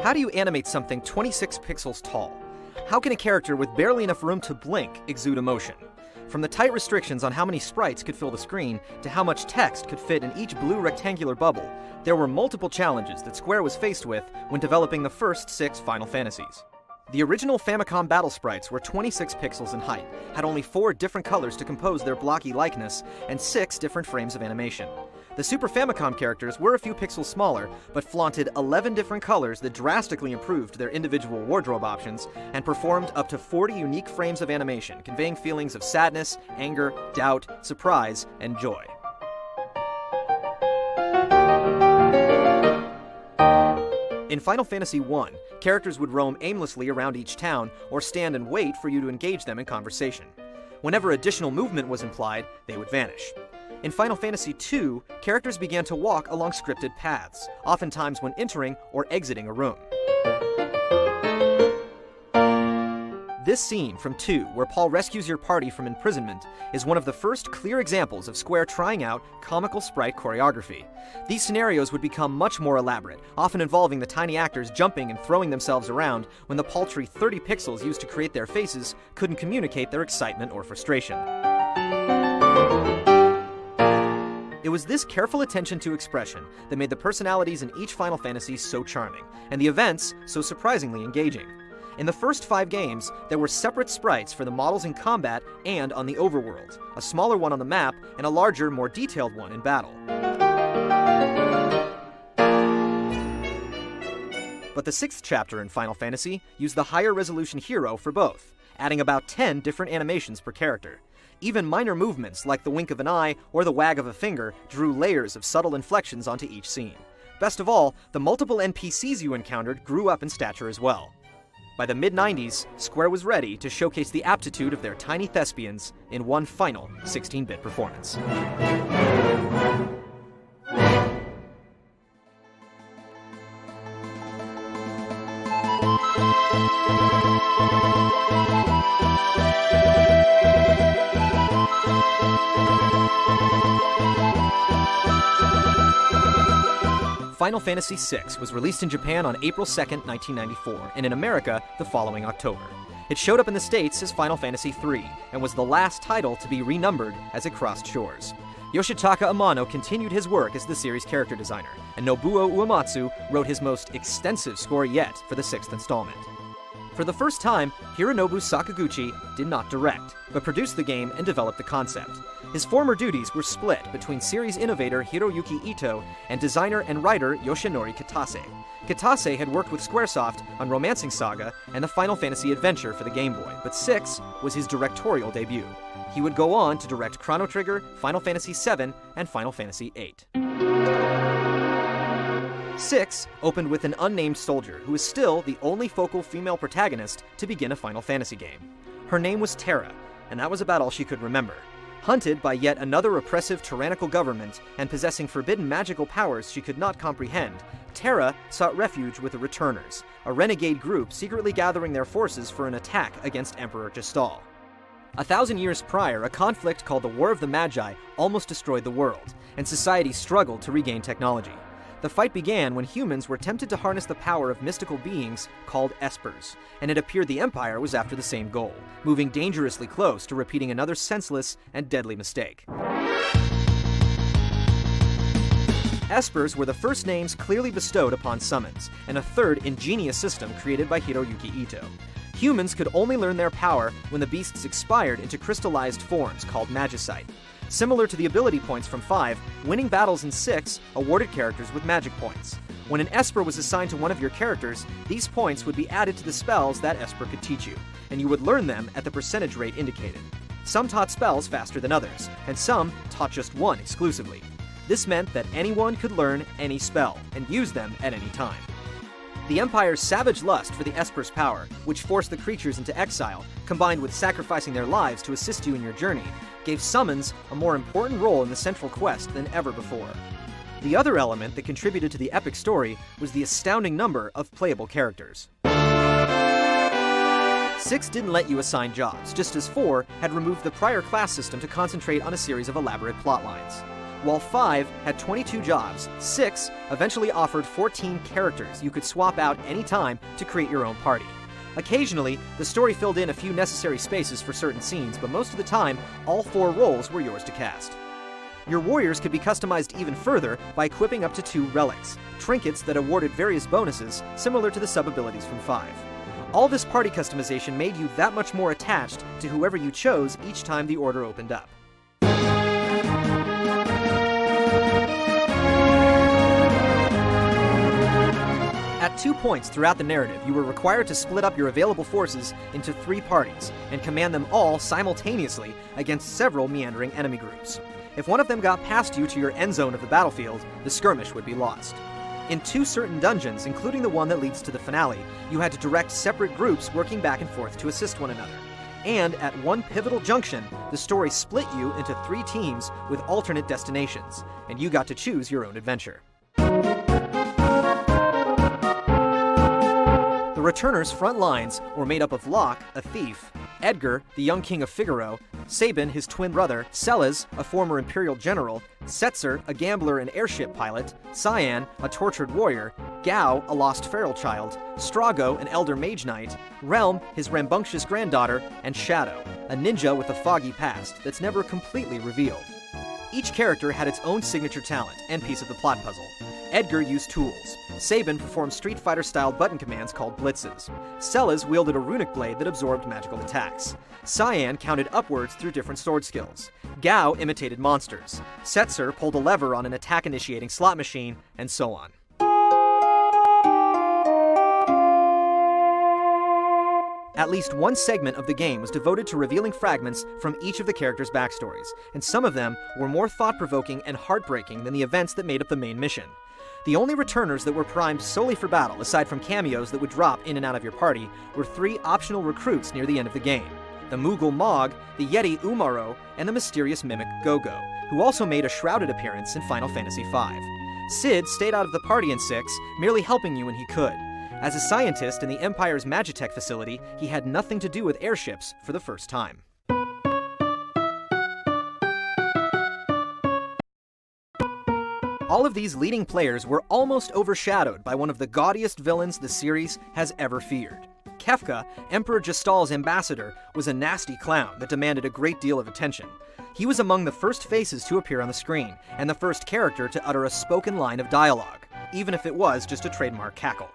How do you animate something 26 pixels tall? How can a character with barely enough room to blink exude emotion? From the tight restrictions on how many sprites could fill the screen to how much text could fit in each blue rectangular bubble, there were multiple challenges that Square was faced with when developing the first 6 Final Fantasies. The original Famicom battle sprites were 26 pixels in height, had only 4 different colors to compose their blocky likeness, and 6 different frames of animation. The Super Famicom characters were a few pixels smaller, but flaunted 11 different colors that drastically improved their individual wardrobe options, and performed up to 40 unique frames of animation, conveying feelings of sadness, anger, doubt, surprise, and joy. In Final Fantasy I, characters would roam aimlessly around each town, or stand and wait for you to engage them in conversation. Whenever additional movement was implied, they would vanish. In Final Fantasy II, characters began to walk along scripted paths, oftentimes when entering or exiting a room. This scene from 2, where Paul rescues your party from imprisonment, is one of the first clear examples of Square trying out comical sprite choreography. These scenarios would become much more elaborate, often involving the tiny actors jumping and throwing themselves around when the paltry 30 pixels used to create their faces couldn't communicate their excitement or frustration. It was this careful attention to expression that made the personalities in each Final Fantasy so charming, and the events so surprisingly engaging. In the first 5 games, there were separate sprites for the models in combat and on the overworld, a smaller one on the map and a larger, more detailed one in battle. But the 6th chapter in Final Fantasy used the higher resolution hero for both, adding about 10 different animations per character. Even minor movements like the wink of an eye or the wag of a finger drew layers of subtle inflections onto each scene. Best of all, the multiple NPCs you encountered grew up in stature as well. By the mid-90s, Square was ready to showcase the aptitude of their tiny thespians in one final 16-bit performance. Final Fantasy VI was released in Japan on April 2, 1994, and in America the following October. It showed up in the States as Final Fantasy III, and was the last title to be renumbered as it crossed shores. Yoshitaka Amano continued his work as the series' character designer, and Nobuo Uematsu wrote his most extensive score yet for the 6th installment. For the first time, Hironobu Sakaguchi did not direct, but produced the game and developed the concept. His former duties were split between series innovator Hiroyuki Ito and designer and writer Yoshinori Kitase. Kitase had worked with Squaresoft on Romancing Saga and the Final Fantasy Adventure for the Game Boy, but 6 was his directorial debut. He would go on to direct Chrono Trigger, Final Fantasy VII, and Final Fantasy VIII. 6 opened with an unnamed soldier who is still the only focal female protagonist to begin a Final Fantasy game. Her name was Terra, and that was about all she could remember. Hunted by yet another oppressive tyrannical government and possessing forbidden magical powers she could not comprehend, Terra sought refuge with the Returners, a renegade group secretly gathering their forces for an attack against Emperor Gestal. 1,000 years prior, a conflict called the War of the Magi almost destroyed the world, and society struggled to regain technology. The fight began when humans were tempted to harness the power of mystical beings called Espers, and it appeared the Empire was after the same goal, moving dangerously close to repeating another senseless and deadly mistake. Espers were the first names clearly bestowed upon summons, and a third ingenious system created by Hiroyuki Ito. Humans could only learn their power when the beasts expired into crystallized forms called magicite. Similar to the ability points from 5, winning battles in 6 awarded characters with magic points. When an Esper was assigned to one of your characters, these points would be added to the spells that Esper could teach you, and you would learn them at the percentage rate indicated. Some taught spells faster than others, and some taught just one exclusively. This meant that anyone could learn any spell, and use them at any time. The Empire's savage lust for the Esper's power, which forced the creatures into exile, combined with sacrificing their lives to assist you in your journey, gave summons a more important role in the central quest than ever before. The other element that contributed to the epic story was the astounding number of playable characters. 6 didn't let you assign jobs, just as 4 had removed the prior class system to concentrate on a series of elaborate plotlines. While 5 had 22 jobs, 6 eventually offered 14 characters you could swap out any time to create your own party. Occasionally, the story filled in a few necessary spaces for certain scenes, but most of the time, all 4 roles were yours to cast. Your warriors could be customized even further by equipping up to 2 relics, trinkets that awarded various bonuses similar to the sub-abilities from 5. All this party customization made you that much more attached to whoever you chose each time the order opened up. At 2 points throughout the narrative, you were required to split up your available forces into 3 parties, and command them all simultaneously against several meandering enemy groups. If one of them got past you to your end zone of the battlefield, the skirmish would be lost. In 2 certain dungeons, including the one that leads to the finale, you had to direct separate groups working back and forth to assist one another. And at one pivotal junction, the story split you into 3 teams with alternate destinations, and you got to choose your own adventure. The Returners' front lines were made up of Locke, a thief, Edgar, the young king of Figaro, Sabin, his twin brother, Celes, a former Imperial general, Setzer, a gambler and airship pilot, Cyan, a tortured warrior, Gao, a lost feral child, Strago, an elder mage knight, Realm, his rambunctious granddaughter, and Shadow, a ninja with a foggy past that's never completely revealed. Each character had its own signature talent and piece of the plot puzzle. Edgar used tools. Sabin performed Street Fighter-style button commands called blitzes. Celes wielded a runic blade that absorbed magical attacks. Cyan counted upwards through different sword skills. Gao imitated monsters. Setzer pulled a lever on an attack-initiating slot machine, and so on. At least one segment of the game was devoted to revealing fragments from each of the characters' backstories, and some of them were more thought-provoking and heartbreaking than the events that made up the main mission. The only returners that were primed solely for battle, aside from cameos that would drop in and out of your party, were 3 optional recruits near the end of the game: the Moogle Mog, the Yeti Umaro, and the mysterious mimic Gogo, who also made a shrouded appearance in Final Fantasy V. Cid stayed out of the party in 6, merely helping you when he could. As a scientist in the Empire's Magitech facility, he had nothing to do with airships for the first time. All of these leading players were almost overshadowed by one of the gaudiest villains the series has ever feared. Kefka, Emperor Gestal's ambassador, was a nasty clown that demanded a great deal of attention. He was among the first faces to appear on the screen, and the first character to utter a spoken line of dialogue, even if it was just a trademark cackle.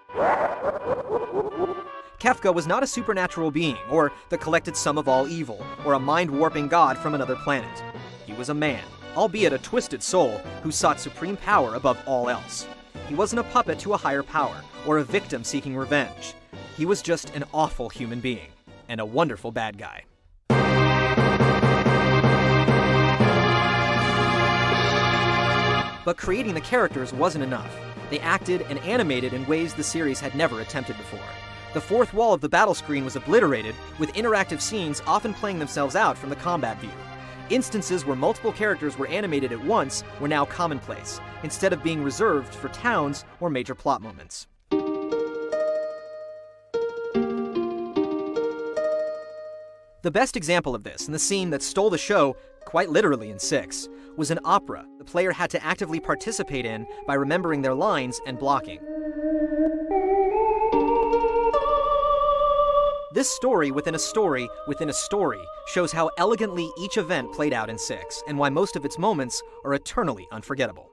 Kefka was not a supernatural being, or the collected sum of all evil, or a mind-warping god from another planet. He was a man, albeit a twisted soul, who sought supreme power above all else. He wasn't a puppet to a higher power, or a victim seeking revenge. He was just an awful human being, and a wonderful bad guy. But creating the characters wasn't enough. They acted and animated in ways the series had never attempted before. The fourth wall of the battle screen was obliterated, with interactive scenes often playing themselves out from the combat view. Instances where multiple characters were animated at once were now commonplace, instead of being reserved for towns or major plot moments. The best example of this, and the scene that stole the show, quite literally in 6, was an opera the player had to actively participate in by remembering their lines and blocking. This story within a story within a story shows how elegantly each event played out in 6, and why most of its moments are eternally unforgettable.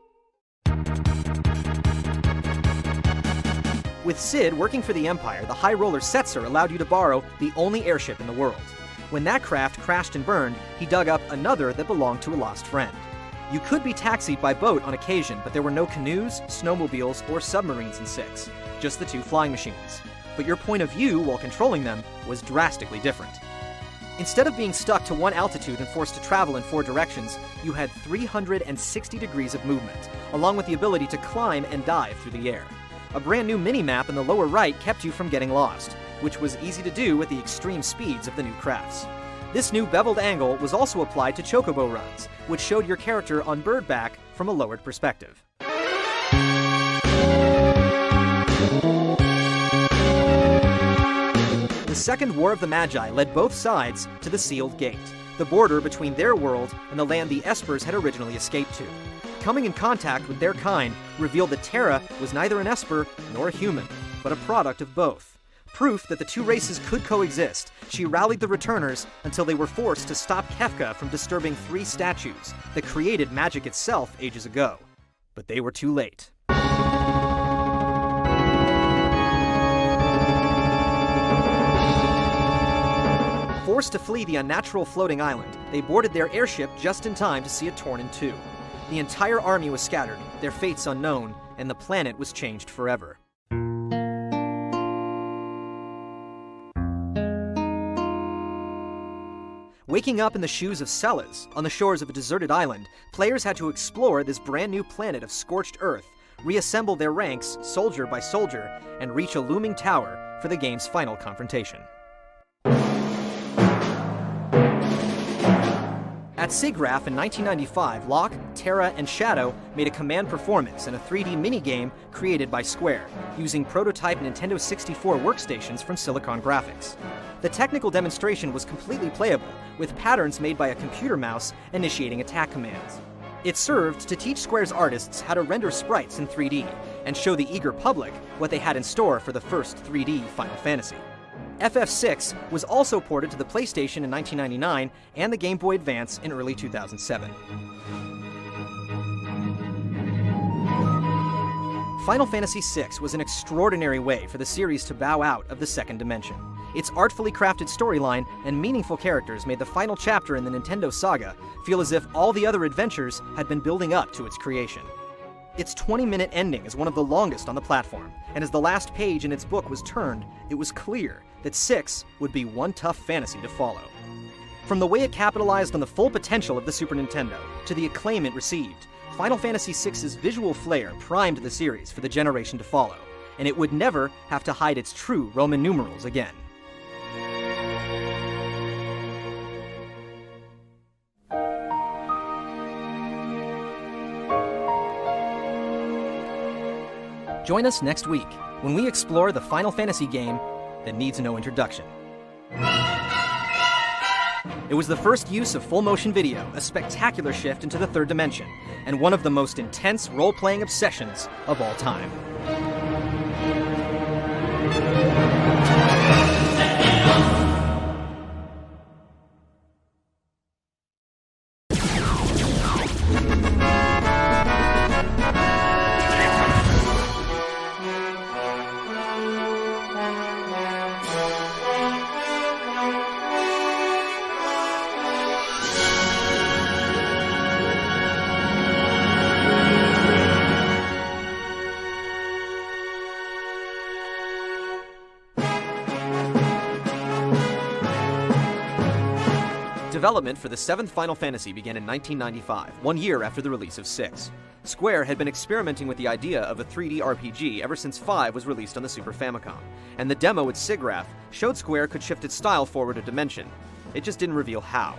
With Cid working for the Empire, the High Roller Setzer allowed you to borrow the only airship in the world. When that craft crashed and burned, he dug up another that belonged to a lost friend. You could be taxied by boat on occasion, but there were no canoes, snowmobiles, or submarines in 6, just the 2 flying machines. But your point of view while controlling them was drastically different. Instead of being stuck to one altitude and forced to travel in 4 directions, you had 360 degrees of movement, along with the ability to climb and dive through the air. A brand new mini-map in the lower right kept you from getting lost, which was easy to do with the extreme speeds of the new crafts. This new beveled angle was also applied to chocobo runs, which showed your character on bird back from a lowered perspective. The Second War of the Magi led both sides to the Sealed Gate, the border between their world and the land the Espers had originally escaped to. Coming in contact with their kind revealed that Terra was neither an Esper nor a human, but a product of both. Proof that the 2 races could coexist, she rallied the returners until they were forced to stop Kefka from disturbing 3 statues that created magic itself ages ago. But they were too late. Forced to flee the unnatural floating island, they boarded their airship just in time to see it torn in 2. The entire army was scattered, their fates unknown, and the planet was changed forever. Waking up in the shoes of Celes, on the shores of a deserted island, players had to explore this brand new planet of scorched earth, reassemble their ranks soldier by soldier, and reach a looming tower for the game's final confrontation. At SIGGRAPH in 1995, Locke, Terra, and Shadow made a command performance in a 3D minigame created by Square, using prototype Nintendo 64 workstations from Silicon Graphics. The technical demonstration was completely playable, with patterns made by a computer mouse initiating attack commands. It served to teach Square's artists how to render sprites in 3D, and show the eager public what they had in store for the first 3D Final Fantasy. FF6 was also ported to the PlayStation in 1999 and the Game Boy Advance in early 2007. Final Fantasy VI was an extraordinary way for the series to bow out of the second dimension. Its artfully crafted storyline and meaningful characters made the final chapter in the Nintendo saga feel as if all the other adventures had been building up to its creation. Its 20-minute ending is one of the longest on the platform, and as the last page in its book was turned, it was clear that 6 would be one tough fantasy to follow. From the way it capitalized on the full potential of the Super Nintendo to the acclaim it received, Final Fantasy VI's visual flair primed the series for the generation to follow, and it would never have to hide its true Roman numerals again. Join us next week when we explore the Final Fantasy game that needs no introduction. It was the first use of full-motion video, a spectacular shift into the third dimension, and one of the most intense role-playing obsessions of all time. Development for the seventh Final Fantasy began in 1995, 1 year after the release of 6. Square had been experimenting with the idea of a 3D RPG ever since 5 was released on the Super Famicom, and the demo at SIGGRAPH showed Square could shift its style forward a dimension. It just didn't reveal how.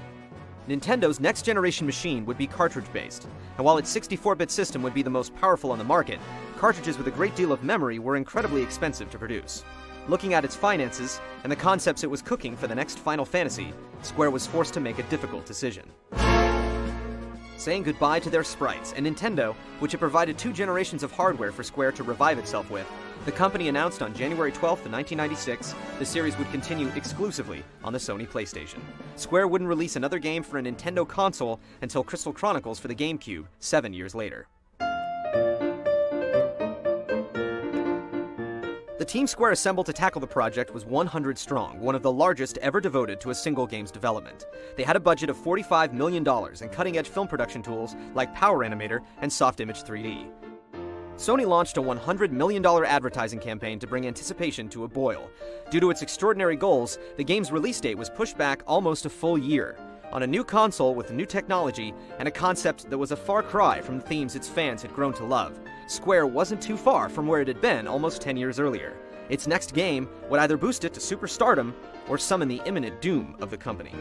Nintendo's next-generation machine would be cartridge-based, and while its 64-bit system would be the most powerful on the market, cartridges with a great deal of memory were incredibly expensive to produce. Looking at its finances and the concepts it was cooking for the next Final Fantasy, Square was forced to make a difficult decision. Saying goodbye to their sprites, and Nintendo, which had provided 2 generations of hardware for Square to revive itself with, the company announced on January 12, 1996, the series would continue exclusively on the Sony PlayStation. Square wouldn't release another game for a Nintendo console until Crystal Chronicles for the GameCube, 7 years later. The team Square assembled to tackle the project was 100 strong, one of the largest ever devoted to a single game's development. They had a budget of $45 million and cutting-edge film production tools like Power Animator and Soft Image 3D. Sony launched a $100 million advertising campaign to bring anticipation to a boil. Due to its extraordinary goals, the game's release date was pushed back almost a full year. On a new console with new technology and a concept that was a far cry from the themes its fans had grown to love, Square wasn't too far from where it had been almost 10 years earlier. Its next game would either boost it to superstardom or summon the imminent doom of the company.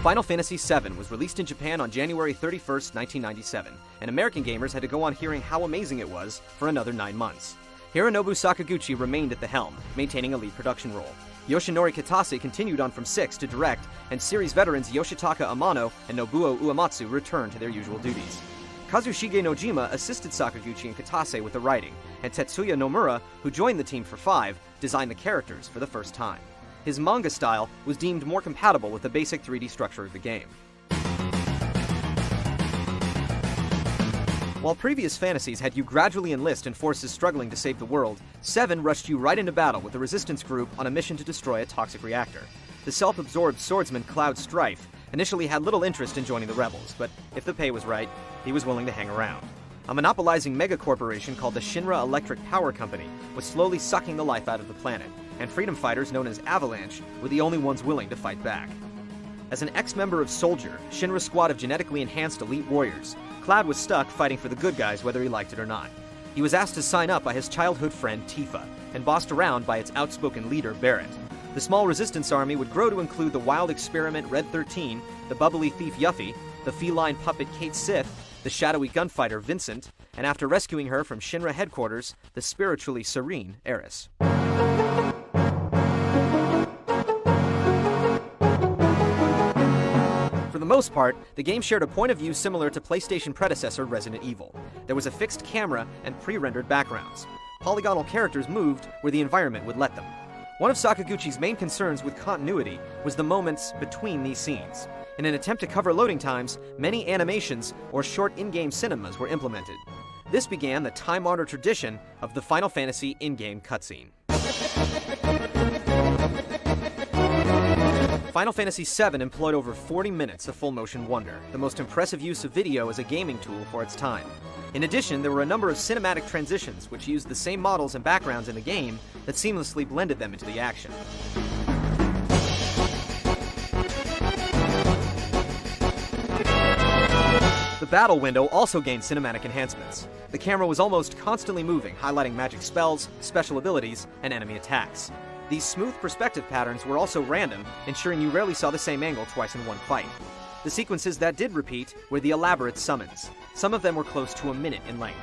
Final Fantasy VII was released in Japan on January 31st, 1997, and American gamers had to go on hearing how amazing it was for another 9 months. Hironobu Sakaguchi remained at the helm, maintaining a lead production role. Yoshinori Kitase continued on from 6 to direct, and series veterans Yoshitaka Amano and Nobuo Uematsu returned to their usual duties. Kazushige Nojima assisted Sakaguchi and Kitase with the writing, and Tetsuya Nomura, who joined the team for 5, designed the characters for the first time. His manga style was deemed more compatible with the basic 3D structure of the game. While previous fantasies had you gradually enlist in forces struggling to save the world, 7 rushed you right into battle with a resistance group on a mission to destroy a toxic reactor. The self-absorbed swordsman Cloud Strife initially had little interest in joining the rebels, but if the pay was right, he was willing to hang around. A monopolizing megacorporation called the Shinra Electric Power Company was slowly sucking the life out of the planet, and freedom fighters known as Ivalice were the only ones willing to fight back. As an ex-member of Soldier, Shinra's squad of genetically enhanced elite warriors, Cloud was stuck fighting for the good guys whether he liked it or not. He was asked to sign up by his childhood friend Tifa, and bossed around by its outspoken leader Barrett. The small resistance army would grow to include the wild experiment Red 13, the bubbly thief Yuffie, the feline puppet Kate Sith, the shadowy gunfighter Vincent, and after rescuing her from Shinra headquarters, the spiritually serene Eris. For the most part, the game shared a point of view similar to PlayStation predecessor Resident Evil. There was a fixed camera and pre-rendered backgrounds. Polygonal characters moved where the environment would let them. One of Sakaguchi's main concerns with continuity was the moments between these scenes. In an attempt to cover loading times, many animations or short in-game cinemas were implemented. This began the time-honored tradition of the Final Fantasy in-game cutscene. Final Fantasy VII employed over 40 minutes of full-motion wonder, the most impressive use of video as a gaming tool for its time. In addition, there were a number of cinematic transitions which used the same models and backgrounds in the game that seamlessly blended them into the action. The battle window also gained cinematic enhancements. The camera was almost constantly moving, highlighting magic spells, special abilities, and enemy attacks. These smooth perspective patterns were also random, ensuring you rarely saw the same angle twice in one fight. The sequences that did repeat were the elaborate summons. Some of them were close to a minute in length.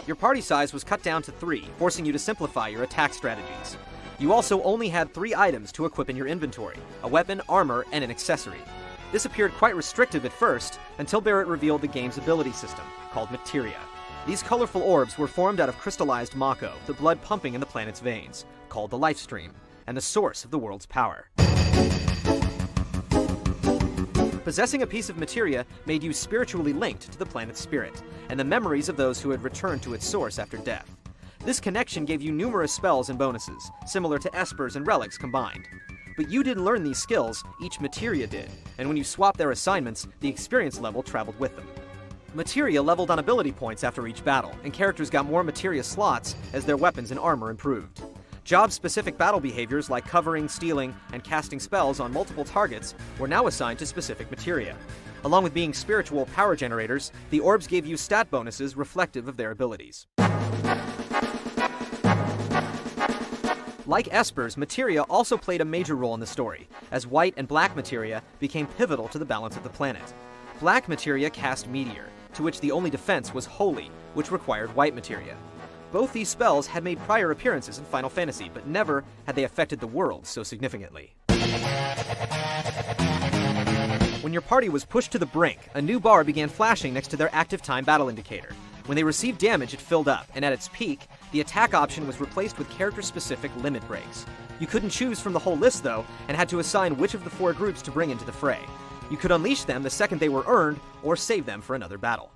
Your party size was cut down to 3, forcing you to simplify your attack strategies. You also only had 3 items to equip in your inventory: a weapon, armor, and an accessory. This appeared quite restrictive at first, until Barrett revealed the game's ability system, called Materia. These colorful orbs were formed out of crystallized Mako, the blood pumping in the planet's veins, called the life stream, and the source of the world's power. Possessing a piece of materia made you spiritually linked to the planet's spirit, and the memories of those who had returned to its source after death. This connection gave you numerous spells and bonuses, similar to espers and relics combined. But you didn't learn these skills, each materia did, and when you swapped their assignments, the experience level traveled with them. Materia leveled on ability points after each battle, and characters got more materia slots as their weapons and armor improved. Job-specific battle behaviors like covering, stealing, and casting spells on multiple targets were now assigned to specific materia. Along with being spiritual power generators, the orbs gave you stat bonuses reflective of their abilities. Like espers, materia also played a major role in the story, as white and black materia became pivotal to the balance of the planet. Black materia cast Meteor, to which the only defense was Holy, which required white materia. Both these spells had made prior appearances in Final Fantasy, but never had they affected the world so significantly. When your party was pushed to the brink, a new bar began flashing next to their active time battle indicator. When they received damage, it filled up, and at its peak, the attack option was replaced with character-specific limit breaks. You couldn't choose from the whole list, though, and had to assign which of the 4 groups to bring into the fray. You could unleash them the second they were earned, or save them for another battle.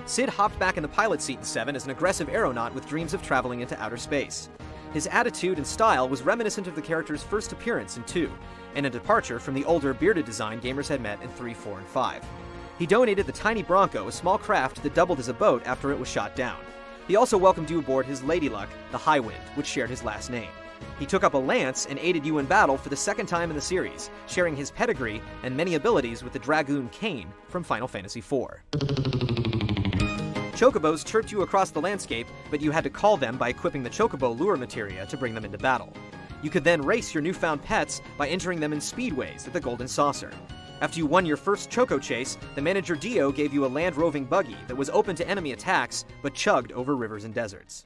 Cid hopped back in the pilot seat in 7 as an aggressive aeronaut with dreams of traveling into outer space. His attitude and style was reminiscent of the character's first appearance in 2, and a departure from the older bearded design gamers had met in 3, 4, and 5. He donated the tiny Bronco, a small craft that doubled as a boat after it was shot down. He also welcomed you aboard his Lady Luck, the High Wind, which shared his last name. He took up a lance and aided you in battle for the second time in the series, sharing his pedigree and many abilities with the Dragoon Cane from Final Fantasy IV. Chocobos chirped you across the landscape, but you had to call them by equipping the Chocobo lure materia to bring them into battle. You could then race your newfound pets by entering them in speedways at the Golden Saucer. After you won your first Choco Chase, the manager Dio gave you a land-roving buggy that was open to enemy attacks, but chugged over rivers and deserts.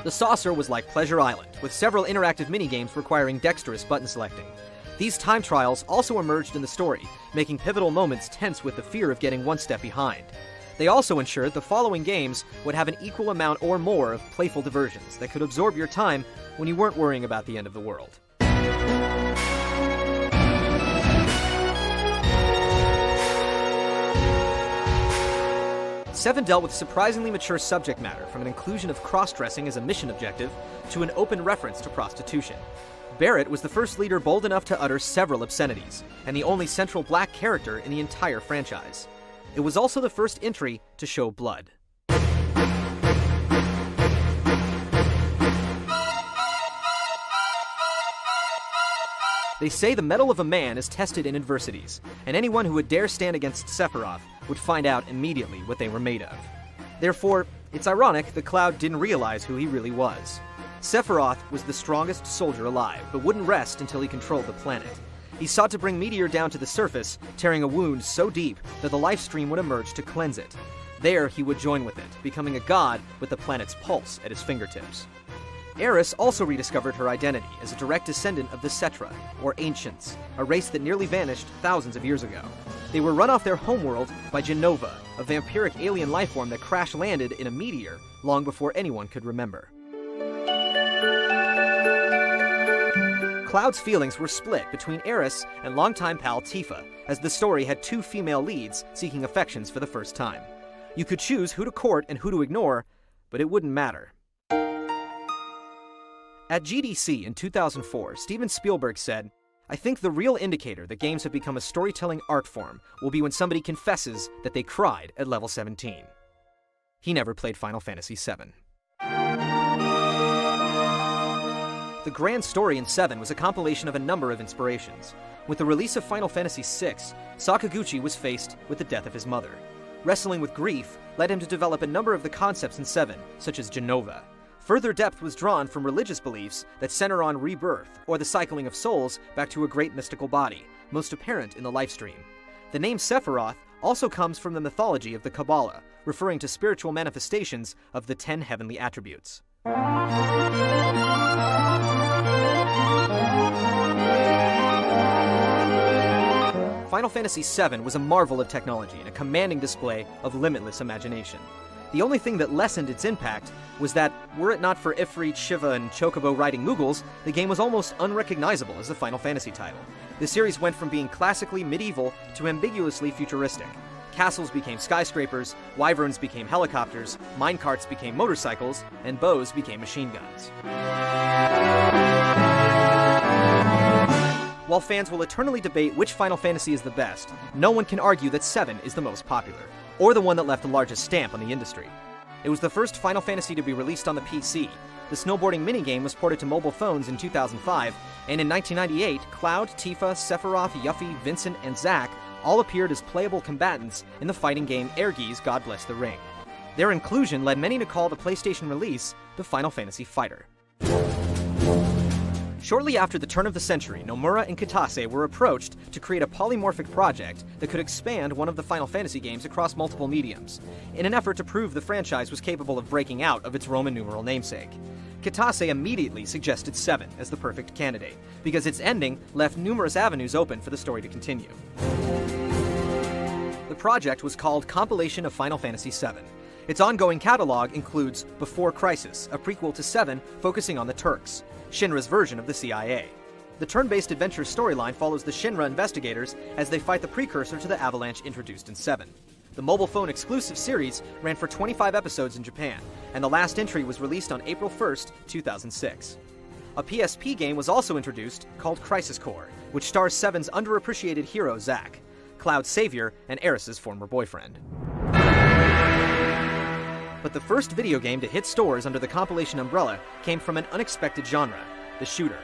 The saucer was like Pleasure Island, with several interactive minigames requiring dexterous button selecting. These time trials also emerged in the story, making pivotal moments tense with the fear of getting one step behind. They also ensured the following games would have an equal amount or more of playful diversions that could absorb your time when you weren't worrying about the end of the world. 7 dealt with surprisingly mature subject matter, from an inclusion of cross-dressing as a mission objective to an open reference to prostitution. Barrett was the first leader bold enough to utter several obscenities, and the only central black character in the entire franchise. It was also the first entry to show blood. They say the mettle of a man is tested in adversities, and anyone who would dare stand against Sephiroth would find out immediately what they were made of. Therefore, it's ironic that Cloud didn't realize who he really was. Sephiroth was the strongest soldier alive, but wouldn't rest until he controlled the planet. He sought to bring Meteor down to the surface, tearing a wound so deep that the life stream would emerge to cleanse it. There, he would join with it, becoming a god with the planet's pulse at his fingertips. Eris also rediscovered her identity as a direct descendant of the Cetra, or Ancients, a race that nearly vanished thousands of years ago. They were run off their homeworld by Genova, a vampiric alien lifeform that crash-landed in a meteor long before anyone could remember. Cloud's feelings were split between Eris and longtime pal Tifa, as the story had two female leads seeking affections for the first time. You could choose who to court and who to ignore, but it wouldn't matter. At GDC in 2004, Steven Spielberg said, "I think the real indicator that games have become a storytelling art form will be when somebody confesses that they cried at level 17. He never played Final Fantasy VII. The grand story in 7 was a compilation of a number of inspirations. With the release of Final Fantasy VI, Sakaguchi was faced with the death of his mother. Wrestling with grief led him to develop a number of the concepts in 7, such as Genova. Further depth was drawn from religious beliefs that center on rebirth, or the cycling of souls back to a great mystical body, most apparent in the Lifestream. The name Sephiroth also comes from the mythology of the Kabbalah, referring to spiritual manifestations of the 10 heavenly attributes. Final Fantasy VII was a marvel of technology and a commanding display of limitless imagination. The only thing that lessened its impact was that, were it not for Ifrit, Shiva, and Chocobo riding Moogles, the game was almost unrecognizable as a Final Fantasy title. The series went from being classically medieval to ambiguously futuristic. Castles became skyscrapers, wyverns became helicopters, minecarts became motorcycles, and bows became machine guns. While fans will eternally debate which Final Fantasy is the best, no one can argue that 7 is the most popular, or the one that left the largest stamp on the industry. It was the first Final Fantasy to be released on the PC. The snowboarding minigame was ported to mobile phones in 2005, and in 1998, Cloud, Tifa, Sephiroth, Yuffie, Vincent, and Zack all appeared as playable combatants in the fighting game Airgee's God Bless the Ring. Their inclusion led many to call the PlayStation release the Final Fantasy Fighter. Shortly after the turn of the century, Nomura and Kitase were approached to create a polymorphic project that could expand one of the Final Fantasy games across multiple mediums, in an effort to prove the franchise was capable of breaking out of its Roman numeral namesake. Kitase immediately suggested 7 as the perfect candidate, because its ending left numerous avenues open for the story to continue. The project was called Compilation of Final Fantasy VII. Its ongoing catalog includes Before Crisis, a prequel to 7 focusing on the Turks, Shinra's version of the CIA. The turn-based adventure storyline follows the Shinra investigators as they fight the precursor to the Avalanche introduced in 7. The mobile phone exclusive series ran for 25 episodes in Japan, and the last entry was released on April 1st, 2006. A PSP game was also introduced called Crisis Core, which stars 7's underappreciated hero Zack, Cloud's savior and Eris's former boyfriend. But the first video game to hit stores under the compilation umbrella came from an unexpected genre, the shooter.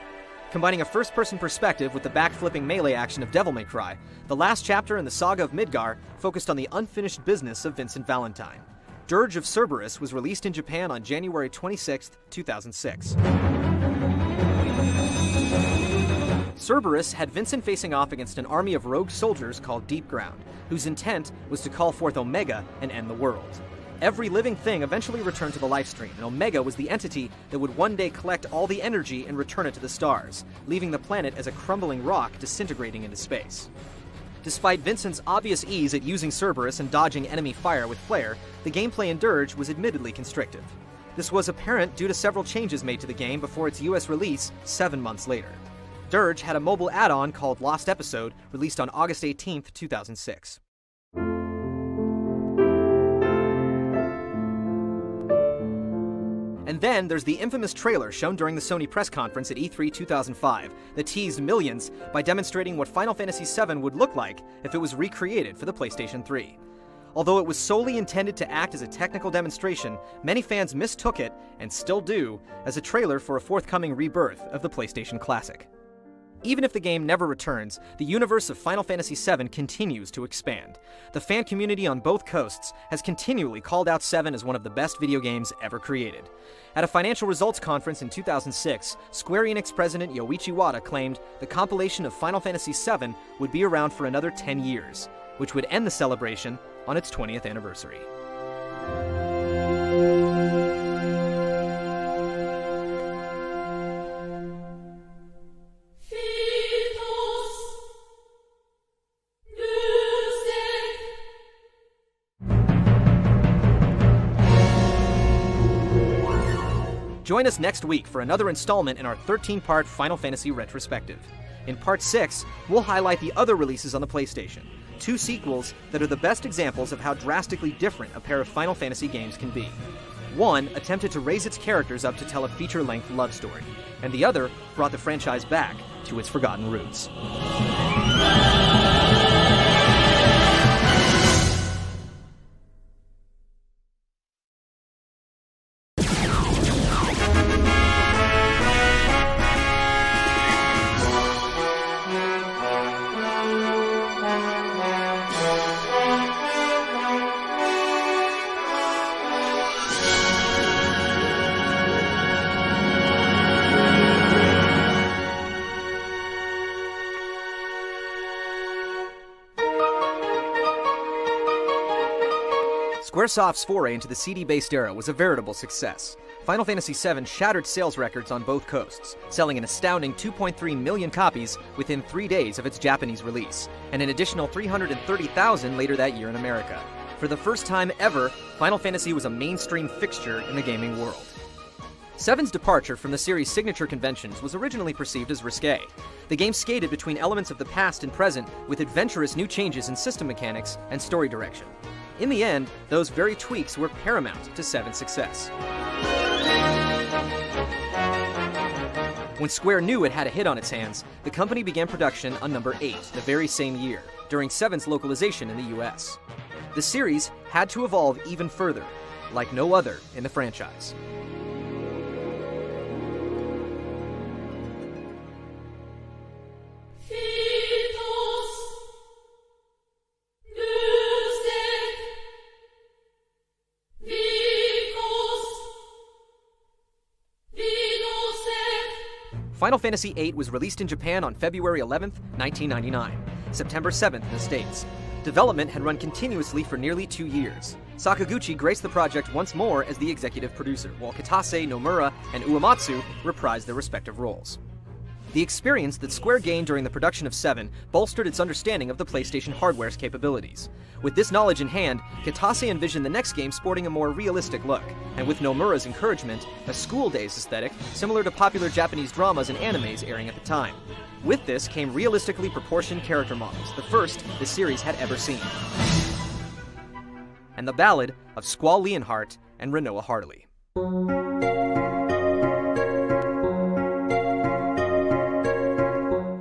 Combining a first-person perspective with the back-flipping melee action of Devil May Cry, the last chapter in the saga of Midgar focused on the unfinished business of Vincent Valentine. Dirge of Cerberus was released in Japan on January 26, 2006. Cerberus had Vincent facing off against an army of rogue soldiers called Deep Ground, whose intent was to call forth Omega and end the world. Every living thing eventually returned to the Lifestream, and Omega was the entity that would one day collect all the energy and return it to the stars, leaving the planet as a crumbling rock disintegrating into space. Despite Vincent's obvious ease at using Cerberus and dodging enemy fire with Flare, the gameplay in Dirge was admittedly constrictive. This was apparent due to several changes made to the game before its US release 7 months later. Dirge had a mobile add-on called Lost Episode, released on August 18, 2006. And then there's the infamous trailer shown during the Sony press conference at E3 2005 that teased millions by demonstrating what Final Fantasy VII would look like if it was recreated for the PlayStation 3. Although it was solely intended to act as a technical demonstration, many fans mistook it, and still do, as a trailer for a forthcoming rebirth of the PlayStation Classic. Even if the game never returns, the universe of Final Fantasy VII continues to expand. The fan community on both coasts has continually called out 7 as one of the best video games ever created. At a financial results conference in 2006, Square Enix president Yoichi Wada claimed the compilation of Final Fantasy VII would be around for another 10 years, which would end the celebration on its 20th anniversary. Join us next week for another installment in our 13-part Final Fantasy retrospective. In Part 6, we'll highlight the other releases on the PlayStation, 2 sequels that are the best examples of how drastically different a pair of Final Fantasy games can be. One attempted to raise its characters up to tell a feature-length love story, and the other brought the franchise back to its forgotten roots. Squaresoft's foray into the CD-based era was a veritable success. Final Fantasy VII shattered sales records on both coasts, selling an astounding 2.3 million copies within 3 days of its Japanese release, and an additional 330,000 later that year in America. For the first time ever, Final Fantasy was a mainstream fixture in the gaming world. VII's departure from the series' signature conventions was originally perceived as risque. The game skated between elements of the past and present with adventurous new changes in system mechanics and story direction. In the end, those very tweaks were paramount to VII's success. When Square knew it had a hit on its hands, the company began production on number 8 the very same year, during VII's localization in the US. The series had to evolve even further, like no other in the franchise. Final Fantasy VIII was released in Japan on February 11, 1999, September 7th in the States. Development had run continuously for nearly 2 years. Sakaguchi graced the project once more as the executive producer, while Kitase, Nomura, and Uematsu reprised their respective roles. The experience that Square gained during the production of 7 bolstered its understanding of the PlayStation hardware's capabilities. With this knowledge in hand, Kitase envisioned the next game sporting a more realistic look, and with Nomura's encouragement, a school days aesthetic similar to popular Japanese dramas and animes airing at the time. With this came realistically proportioned character models, the first the series had ever seen. And the ballad of Squall Leonhart and Rinoa Hartley.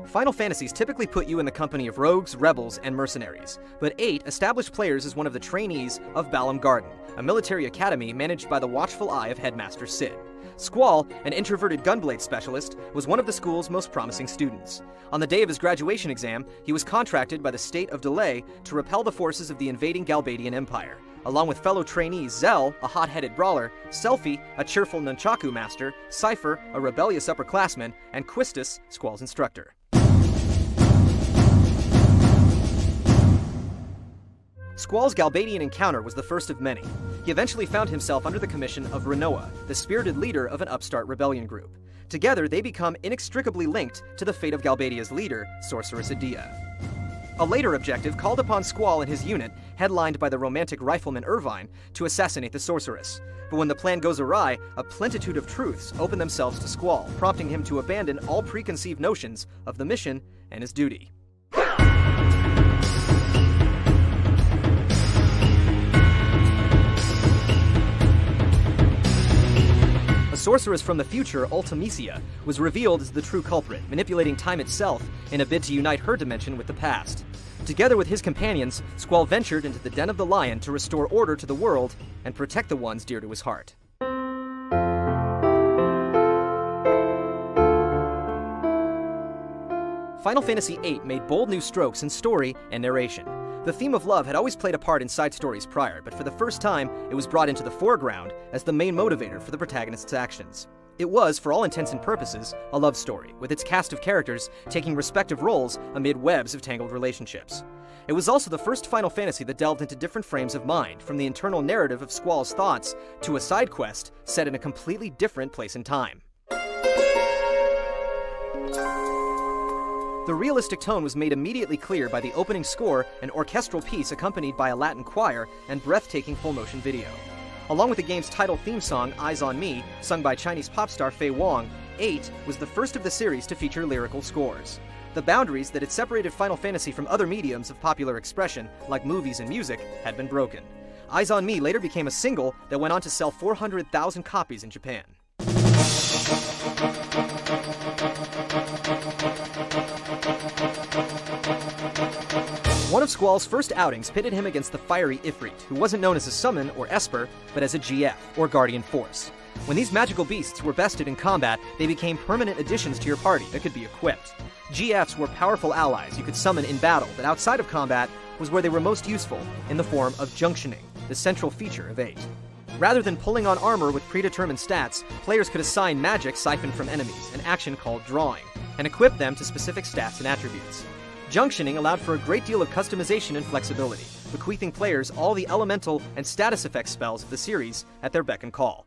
Final Fantasies typically put you in the company of rogues, rebels, and mercenaries, but 8 established players as one of the trainees of Balam Garden, a military academy managed by the watchful eye of Headmaster Cid. Squall, an introverted gunblade specialist, was one of the school's most promising students. On the day of his graduation exam, he was contracted by the state of Delay to repel the forces of the invading Galbadian Empire, along with fellow trainees Zell, a hot-headed brawler, Selphie, a cheerful nunchaku master, Cypher, a rebellious upperclassman, and Quistis, Squall's instructor. Squall's Galbadian encounter was the first of many. He eventually found himself under the commission of Rinoa, the spirited leader of an upstart rebellion group. Together, they become inextricably linked to the fate of Galbadia's leader, Sorceress Adia. A later objective called upon Squall and his unit, headlined by the romantic rifleman Irvine, to assassinate the sorceress. But when the plan goes awry, a plentitude of truths open themselves to Squall, prompting him to abandon all preconceived notions of the mission and his duty. A sorceress from the future, Ultimisia, was revealed as the true culprit, manipulating time itself in a bid to unite her dimension with the past. Together with his companions, Squall ventured into the Den of the Lion to restore order to the world and protect the ones dear to his heart. Final Fantasy VIII made bold new strokes in story and narration. The theme of love had always played a part in side stories prior, but for the first time, it was brought into the foreground as the main motivator for the protagonist's actions. It was, for all intents and purposes, a love story, with its cast of characters taking respective roles amid webs of tangled relationships. It was also the first Final Fantasy that delved into different frames of mind, from the internal narrative of Squall's thoughts to a side quest set in a completely different place and time. The realistic tone was made immediately clear by the opening score, an orchestral piece accompanied by a Latin choir and breathtaking full-motion video. Along with the game's title theme song, Eyes on Me, sung by Chinese pop star Fei Wong, 8 was the first of the series to feature lyrical scores. The boundaries that had separated Final Fantasy from other mediums of popular expression, like movies and music, had been broken. Eyes on Me later became a single that went on to sell 400,000 copies in Japan. One of Squall's first outings pitted him against the fiery Ifrit, who wasn't known as a summon or Esper, but as a GF, or Guardian Force. When these magical beasts were bested in combat, they became permanent additions to your party that could be equipped. GFs were powerful allies you could summon in battle, but outside of combat was where they were most useful, in the form of junctioning, the central feature of 8. Rather than pulling on armor with predetermined stats, players could assign magic siphoned from enemies, an action called drawing, and equip them to specific stats and attributes. Junctioning allowed for a great deal of customization and flexibility, bequeathing players all the elemental and status effect spells of the series at their beck and call.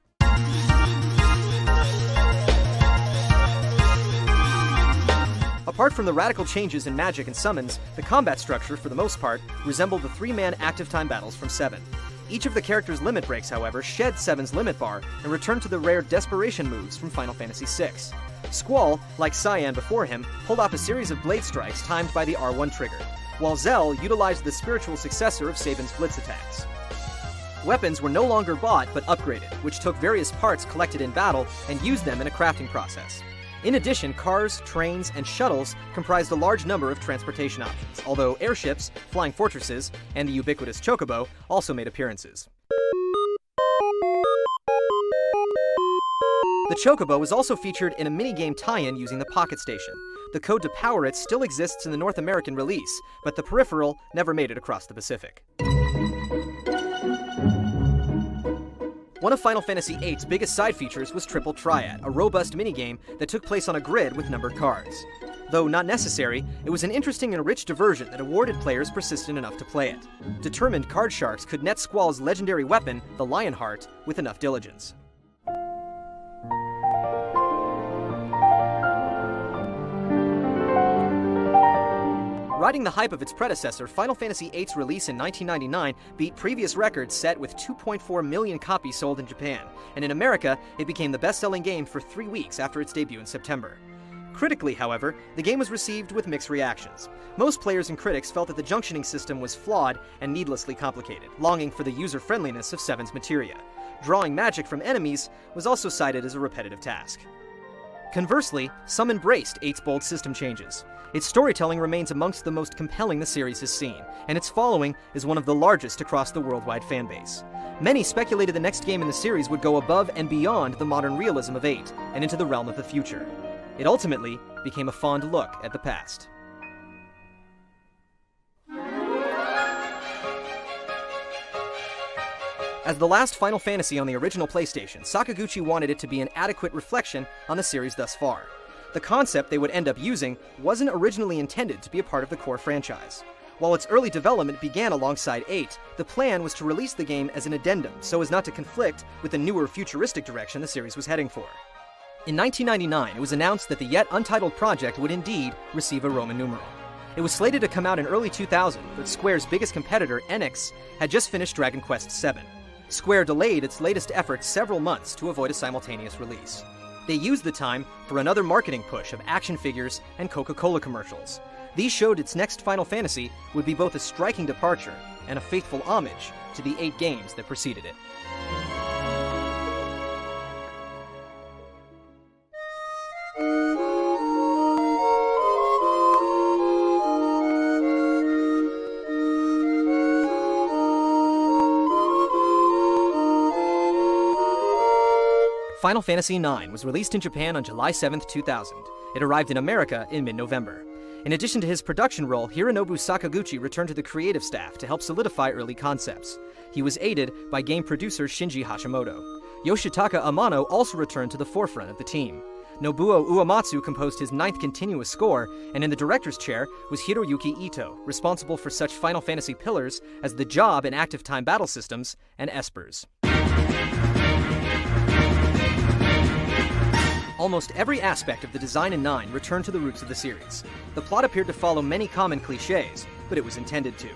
Apart from the radical changes in magic and summons, the combat structure, for the most part, resembled the 3-man active time battles from 7. Each of the characters' limit breaks, however, shed 7's limit bar and returned to the rare desperation moves from Final Fantasy VI. Squall, like Cyan before him, pulled off a series of blade strikes timed by the R1 trigger, while Zell utilized the spiritual successor of Sabin's blitz attacks. Weapons were no longer bought, but upgraded, which took various parts collected in battle and used them in a crafting process. In addition, cars, trains, and shuttles comprised a large number of transportation options, although airships, flying fortresses, and the ubiquitous chocobo also made appearances. The chocobo was also featured in a minigame tie-in using the Pocket Station. The code to power it still exists in the North American release, but the peripheral never made it across the Pacific. One of Final Fantasy VIII's biggest side features was Triple Triad, a robust minigame that took place on a grid with numbered cards. Though not necessary, it was an interesting and rich diversion that awarded players persistent enough to play it. Determined card sharks could net Squall's legendary weapon, the Lionheart, with enough diligence. Riding the hype of its predecessor, Final Fantasy VIII's release in 1999 beat previous records set with 2.4 million copies sold in Japan, and in America, it became the best-selling game for 3 weeks after its debut in September. Critically, however, the game was received with mixed reactions. Most players and critics felt that the junctioning system was flawed and needlessly complicated, longing for the user-friendliness of 7's materia. Drawing magic from enemies was also cited as a repetitive task. Conversely, some embraced 8's bold system changes. Its storytelling remains amongst the most compelling the series has seen, and its following is one of the largest across the worldwide fanbase. Many speculated the next game in the series would go above and beyond the modern realism of 8, and into the realm of the future. It ultimately became a fond look at the past. As the last Final Fantasy on the original PlayStation, Sakaguchi wanted it to be an adequate reflection on the series thus far. The concept they would end up using wasn't originally intended to be a part of the core franchise. While its early development began alongside 8, the plan was to release the game as an addendum so as not to conflict with the newer futuristic direction the series was heading for. In 1999, it was announced that the yet untitled project would indeed receive a Roman numeral. It was slated to come out in early 2000, but Square's biggest competitor, Enix, had just finished Dragon Quest VII. Square delayed its latest efforts several months to avoid a simultaneous release. They used the time for another marketing push of action figures and Coca-Cola commercials. These showed its next Final Fantasy would be both a striking departure and a faithful homage to the 8 games that preceded it. Final Fantasy IX was released in Japan on July 7, 2000. It arrived in America in mid-November. In addition to his production role, Hironobu Sakaguchi returned to the creative staff to help solidify early concepts. He was aided by game producer Shinji Hashimoto. Yoshitaka Amano also returned to the forefront of the team. Nobuo Uematsu composed his 9th continuous score, and in the director's chair was Hiroyuki Ito, responsible for such Final Fantasy pillars as the Job and Active Time Battle Systems and Espers. Almost every aspect of the design in 9 returned to the roots of the series. The plot appeared to follow many common cliches, but it was intended to.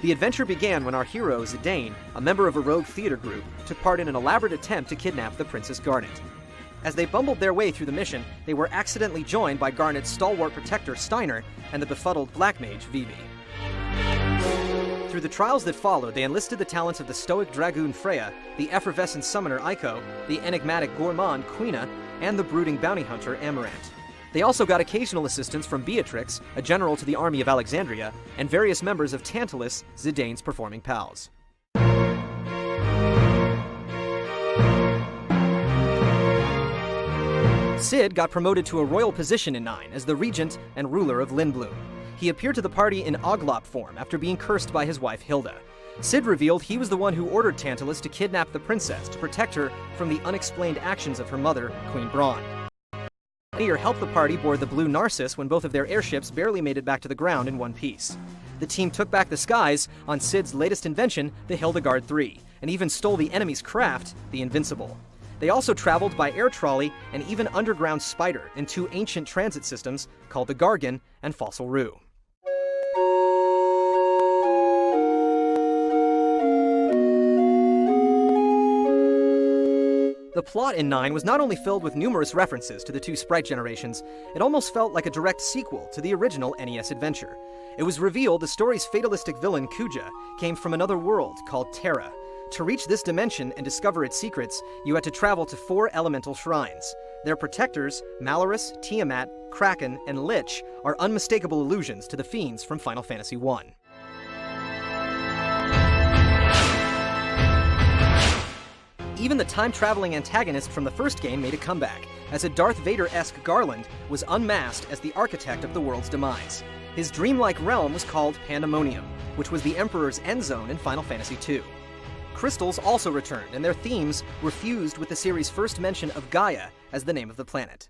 The adventure began when our hero, Zidane, a member of a rogue theater group, took part in an elaborate attempt to kidnap the Princess Garnet. As they bumbled their way through the mission, they were accidentally joined by Garnet's stalwart protector, Steiner, and the befuddled black mage, Vivi. Through the trials that followed, they enlisted the talents of the stoic dragoon Freya, the effervescent summoner Aiko, the enigmatic gourmand Quina, and the brooding bounty hunter Amarant. They also got occasional assistance from Beatrix, a general to the army of Alexandria, and various members of Tantalus, Zidane's performing pals. Cid got promoted to a royal position in 9 as the regent and ruler of Lindblum. He appeared to the party in Oglop form after being cursed by his wife Hilda. Cid revealed he was the one who ordered Tantalus to kidnap the princess to protect her from the unexplained actions of her mother, Queen Braun. Meteor helped the party board the Blue Narcissus when both of their airships barely made it back to the ground in one piece. The team took back the skies on Cid's latest invention, the Hildegard III, and even stole the enemy's craft, the Invincible. They also traveled by air trolley and even underground spider in 2 ancient transit systems called the Gargan and Fossil Rue. The plot in 9 was not only filled with numerous references to the 2 sprite generations, it almost felt like a direct sequel to the original NES adventure. It was revealed the story's fatalistic villain, Kuja, came from another world called Terra. To reach this dimension and discover its secrets, you had to travel to 4 elemental shrines. Their protectors, Malorus, Tiamat, Kraken, and Lich, are unmistakable allusions to the fiends from Final Fantasy I. Even the time-traveling antagonist from the first game made a comeback, as a Darth Vader-esque Garland was unmasked as the architect of the world's demise. His dreamlike realm was called Pandemonium, which was the Emperor's end zone in Final Fantasy II. Crystals also returned, and their themes were fused with the series' first mention of Gaia as the name of the planet.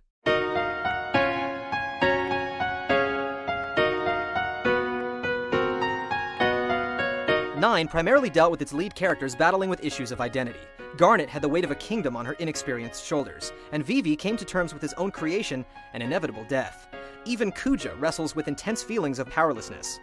9 primarily dealt with its lead characters battling with issues of identity. Garnet had the weight of a kingdom on her inexperienced shoulders, and Vivi came to terms with his own creation and inevitable death. Even Kuja wrestles with intense feelings of powerlessness.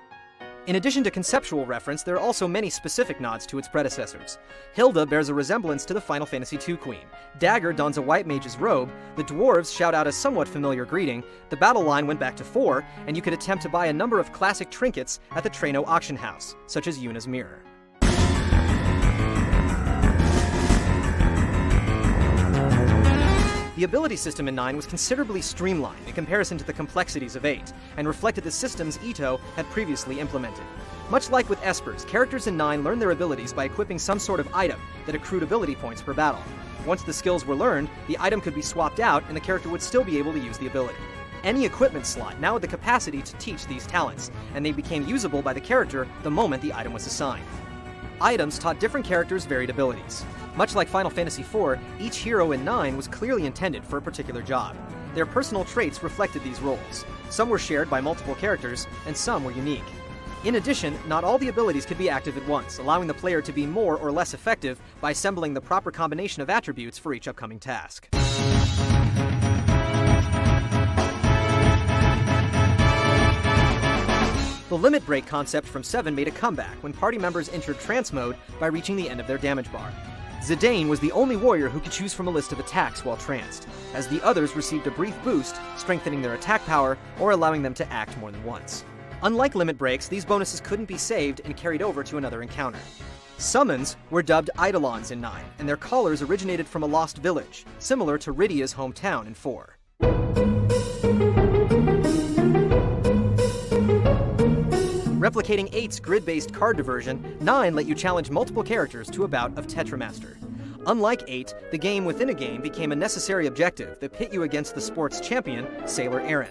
In addition to conceptual reference, there are also many specific nods to its predecessors. Hilda bears a resemblance to the Final Fantasy II queen. Dagger dons a white mage's robe, the dwarves shout out a somewhat familiar greeting, the battle line went back to 4, and you could attempt to buy a number of classic trinkets at the Treno auction house, such as Yuna's mirror. The ability system in 9 was considerably streamlined in comparison to the complexities of 8, and reflected the systems Ito had previously implemented. Much like with Espers, characters in 9 learned their abilities by equipping some sort of item that accrued ability points per battle. Once the skills were learned, the item could be swapped out and the character would still be able to use the ability. Any equipment slot now had the capacity to teach these talents, and they became usable by the character the moment the item was assigned. Items taught different characters varied abilities. Much like Final Fantasy IV, each hero in 9 was clearly intended for a particular job. Their personal traits reflected these roles. Some were shared by multiple characters, and some were unique. In addition, not all the abilities could be active at once, allowing the player to be more or less effective by assembling the proper combination of attributes for each upcoming task. The limit break concept from 7 made a comeback when party members entered trance mode by reaching the end of their damage bar. Zidane was the only warrior who could choose from a list of attacks while tranced, as the others received a brief boost, strengthening their attack power or allowing them to act more than once. Unlike limit breaks, these bonuses couldn't be saved and carried over to another encounter. Summons were dubbed Eidolons in 9, and their callers originated from a lost village, similar to Rydia's hometown in 4. Replicating 8's grid-based card diversion, 9 let you challenge multiple characters to a bout of Tetramaster. Unlike 8, the game within a game became a necessary objective that pit you against the sport's champion, Sailor Aeryn.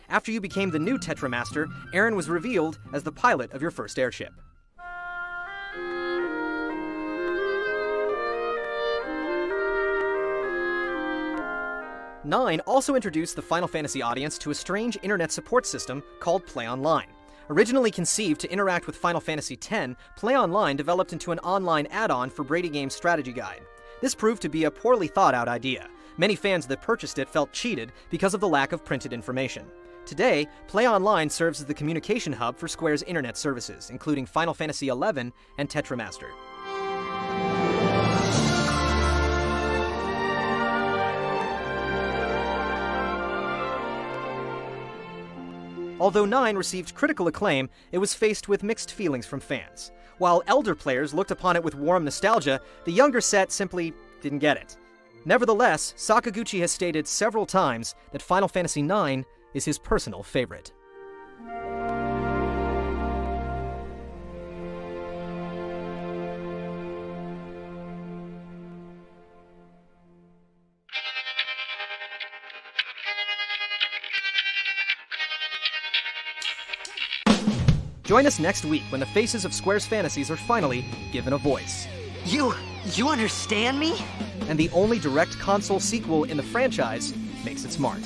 After you became the new Tetramaster, Aaron was revealed as the pilot of your first airship. Nine also introduced the Final Fantasy audience to a strange internet support system called Play Online. Originally conceived to interact with Final Fantasy X, Play Online developed into an online add-on for Brady Game's strategy guide. This proved to be a poorly thought-out idea. Many fans that purchased it felt cheated because of the lack of printed information. Today, Play Online serves as the communication hub for Square's internet services, including Final Fantasy XI and Tetramaster. Although 9 received critical acclaim, it was faced with mixed feelings from fans. While elder players looked upon it with warm nostalgia, the younger set simply didn't get it. Nevertheless, Sakaguchi has stated several times that Final Fantasy IX is his personal favorite. Join us next week when the faces of Square's fantasies are finally given a voice. You understand me? And the only direct console sequel in the franchise makes its mark.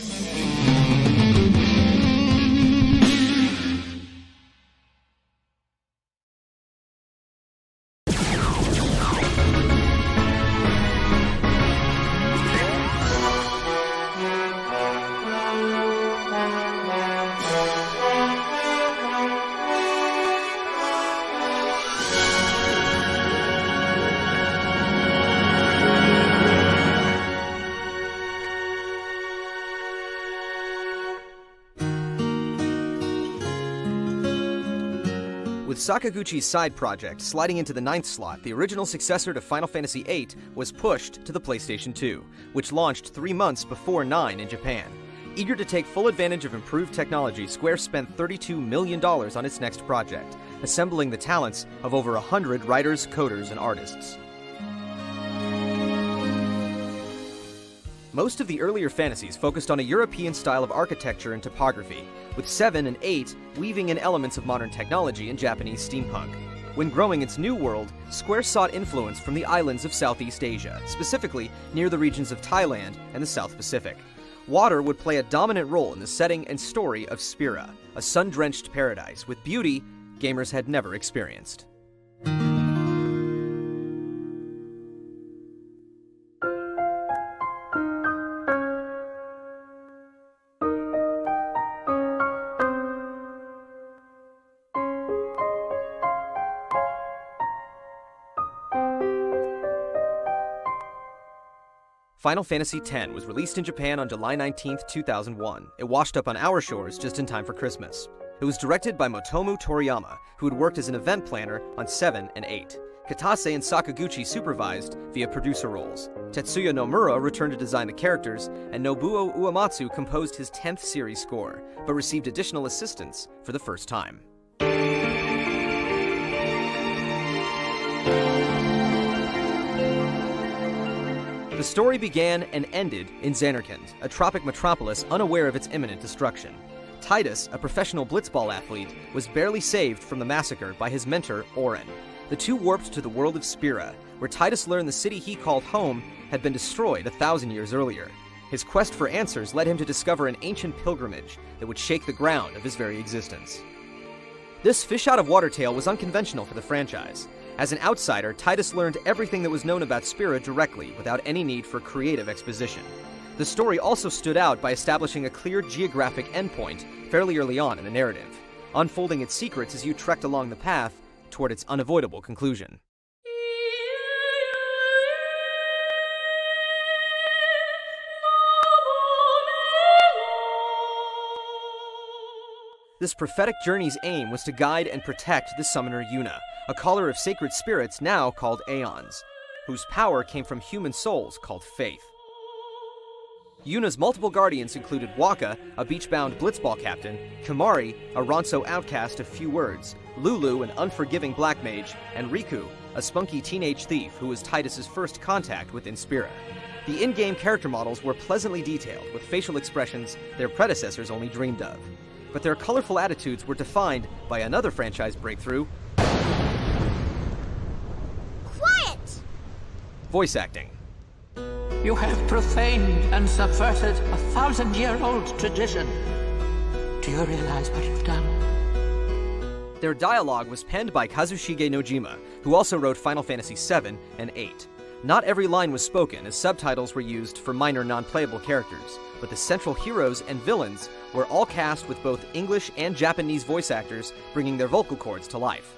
With Sakaguchi's side project sliding into the 9th slot, the original successor to Final Fantasy VIII was pushed to the PlayStation 2, which launched 3 months before 9 in Japan. Eager to take full advantage of improved technology, Square spent $32 million on its next project, assembling the talents of over 100 writers, coders, and artists. Most of the earlier fantasies focused on a European style of architecture and topography, with 7 and 8 weaving in elements of modern technology and Japanese steampunk. When growing its new world, Square sought influence from the islands of Southeast Asia, specifically near the regions of Thailand and the South Pacific. Water would play a dominant role in the setting and story of Spira, a sun-drenched paradise with beauty gamers had never experienced. Final Fantasy X was released in Japan on July 19, 2001. It washed up on our shores just in time for Christmas. It was directed by Motomu Toriyama, who had worked as an event planner on 7 and 8. Katase and Sakaguchi supervised via producer roles. Tetsuya Nomura returned to design the characters, and Nobuo Uematsu composed his 10th series score, but received additional assistance for the first time. The story began and ended in Zanarkand, a tropic metropolis unaware of its imminent destruction. Titus, a professional blitzball athlete, was barely saved from the massacre by his mentor, Auron. The two warped to the world of Spira, where Titus learned the city he called home had been destroyed 1,000 years earlier. His quest for answers led him to discover an ancient pilgrimage that would shake the ground of his very existence. This fish-out-of-water tale was unconventional for the franchise. As an outsider, Titus learned everything that was known about Spira directly, without any need for creative exposition. The story also stood out by establishing a clear geographic endpoint fairly early on in the narrative, unfolding its secrets as you trekked along the path toward its unavoidable conclusion. This prophetic journey's aim was to guide and protect the summoner Yuna, a caller of sacred spirits now called Aeons, whose power came from human souls called Faith. Yuna's multiple guardians included Waka, a beach-bound blitzball captain, Kimari, a Ronso outcast of few words, Lulu, an unforgiving black mage, and Riku, a spunky teenage thief who was Titus's first contact with Inspira. The in-game character models were pleasantly detailed, with facial expressions their predecessors only dreamed of. But their colorful attitudes were defined by another franchise breakthrough: Quiet! voice acting. You have profaned and subverted a 1,000-year-old tradition. Do you realize what you've done? Their dialogue was penned by Kazushige Nojima, who also wrote Final Fantasy VII and VIII. Not every line was spoken, as subtitles were used for minor non-playable characters, but the central heroes and villains were all cast with both English and Japanese voice actors, bringing their vocal cords to life.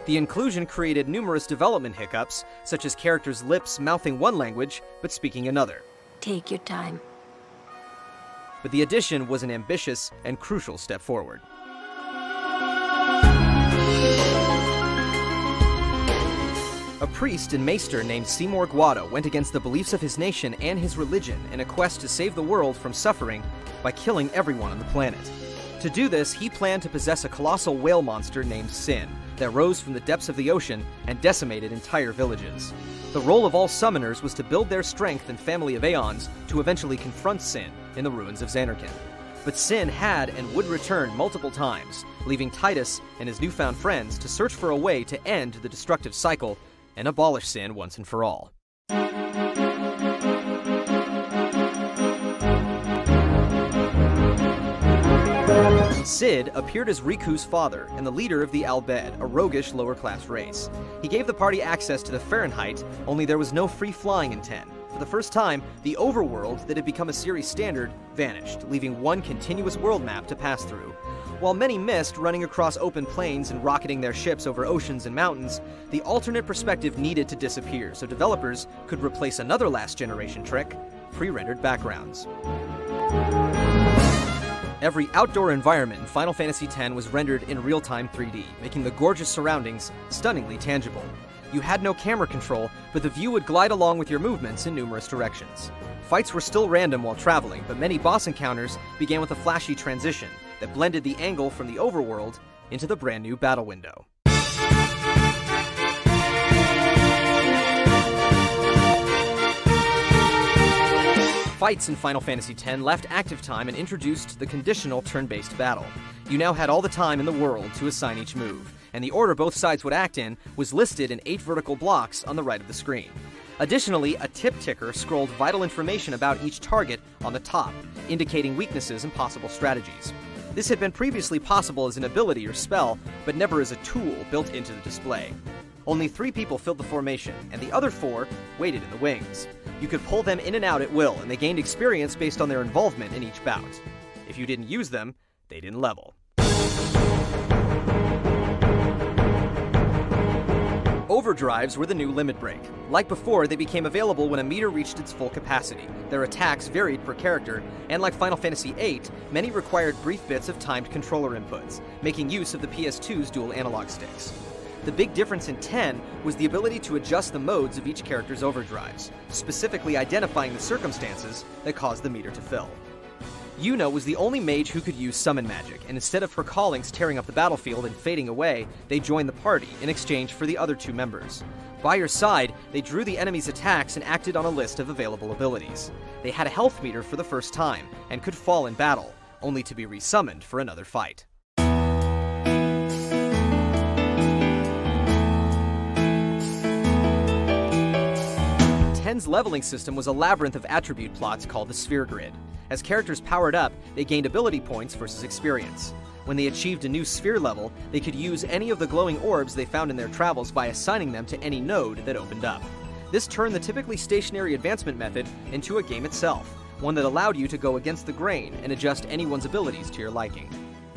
The inclusion created numerous development hiccups, such as characters' lips mouthing one language but speaking another. Take your time. But the addition was an ambitious and crucial step forward. A priest and maester named Seymour Guado went against the beliefs of his nation and his religion in a quest to save the world from suffering by killing everyone on the planet. To do this, he planned to possess a colossal whale monster named Sin that rose from the depths of the ocean and decimated entire villages. The role of all summoners was to build their strength and family of Aeons to eventually confront Sin in the ruins of Zanarkand. But Sin had and would return multiple times, leaving Titus and his newfound friends to search for a way to end the destructive cycle and abolish Sin once and for all. Cid appeared as Riku's father and the leader of the Albed, a roguish lower-class race. He gave the party access to the Fahrenheit, only there was no free flying in 10. For the first time, the overworld that had become a series standard vanished, leaving one continuous world map to pass through. While many missed running across open plains and rocketing their ships over oceans and mountains, the alternate perspective needed to disappear so developers could replace another last-generation trick: pre-rendered backgrounds. Every outdoor environment in Final Fantasy X was rendered in real-time 3D, making the gorgeous surroundings stunningly tangible. You had no camera control, but the view would glide along with your movements in numerous directions. Fights were still random while traveling, but many boss encounters began with a flashy transition that blended the angle from the overworld into the brand new battle window. Fights in Final Fantasy X left active time and introduced the conditional turn-based battle. You now had all the time in the world to assign each move, and the order both sides would act in was listed in 8 vertical blocks on the right of the screen. Additionally, a tip ticker scrolled vital information about each target on the top, indicating weaknesses and possible strategies. This had been previously possible as an ability or spell, but never as a tool built into the display. Only 3 people filled the formation, and the other 4 waited in the wings. You could pull them in and out at will, and they gained experience based on their involvement in each bout. If you didn't use them, they didn't level. Overdrives were the new limit break. Like before, they became available when a meter reached its full capacity. Their attacks varied per character, and like Final Fantasy VIII, many required brief bits of timed controller inputs, making use of the PS2's dual analog sticks. The big difference in 10 was the ability to adjust the modes of each character's overdrives, specifically identifying the circumstances that caused the meter to fill. Yuna was the only mage who could use summon magic, and instead of her callings tearing up the battlefield and fading away, they joined the party in exchange for the other 2 members. By your side, they drew the enemy's attacks and acted on a list of available abilities. They had a health meter for the first time, and could fall in battle, only to be resummoned for another fight. 10's leveling system was a labyrinth of attribute plots called the Sphere Grid. As characters powered up, they gained ability points versus experience. When they achieved a new sphere level, they could use any of the glowing orbs they found in their travels by assigning them to any node that opened up. This turned the typically stationary advancement method into a game itself, one that allowed you to go against the grain and adjust anyone's abilities to your liking.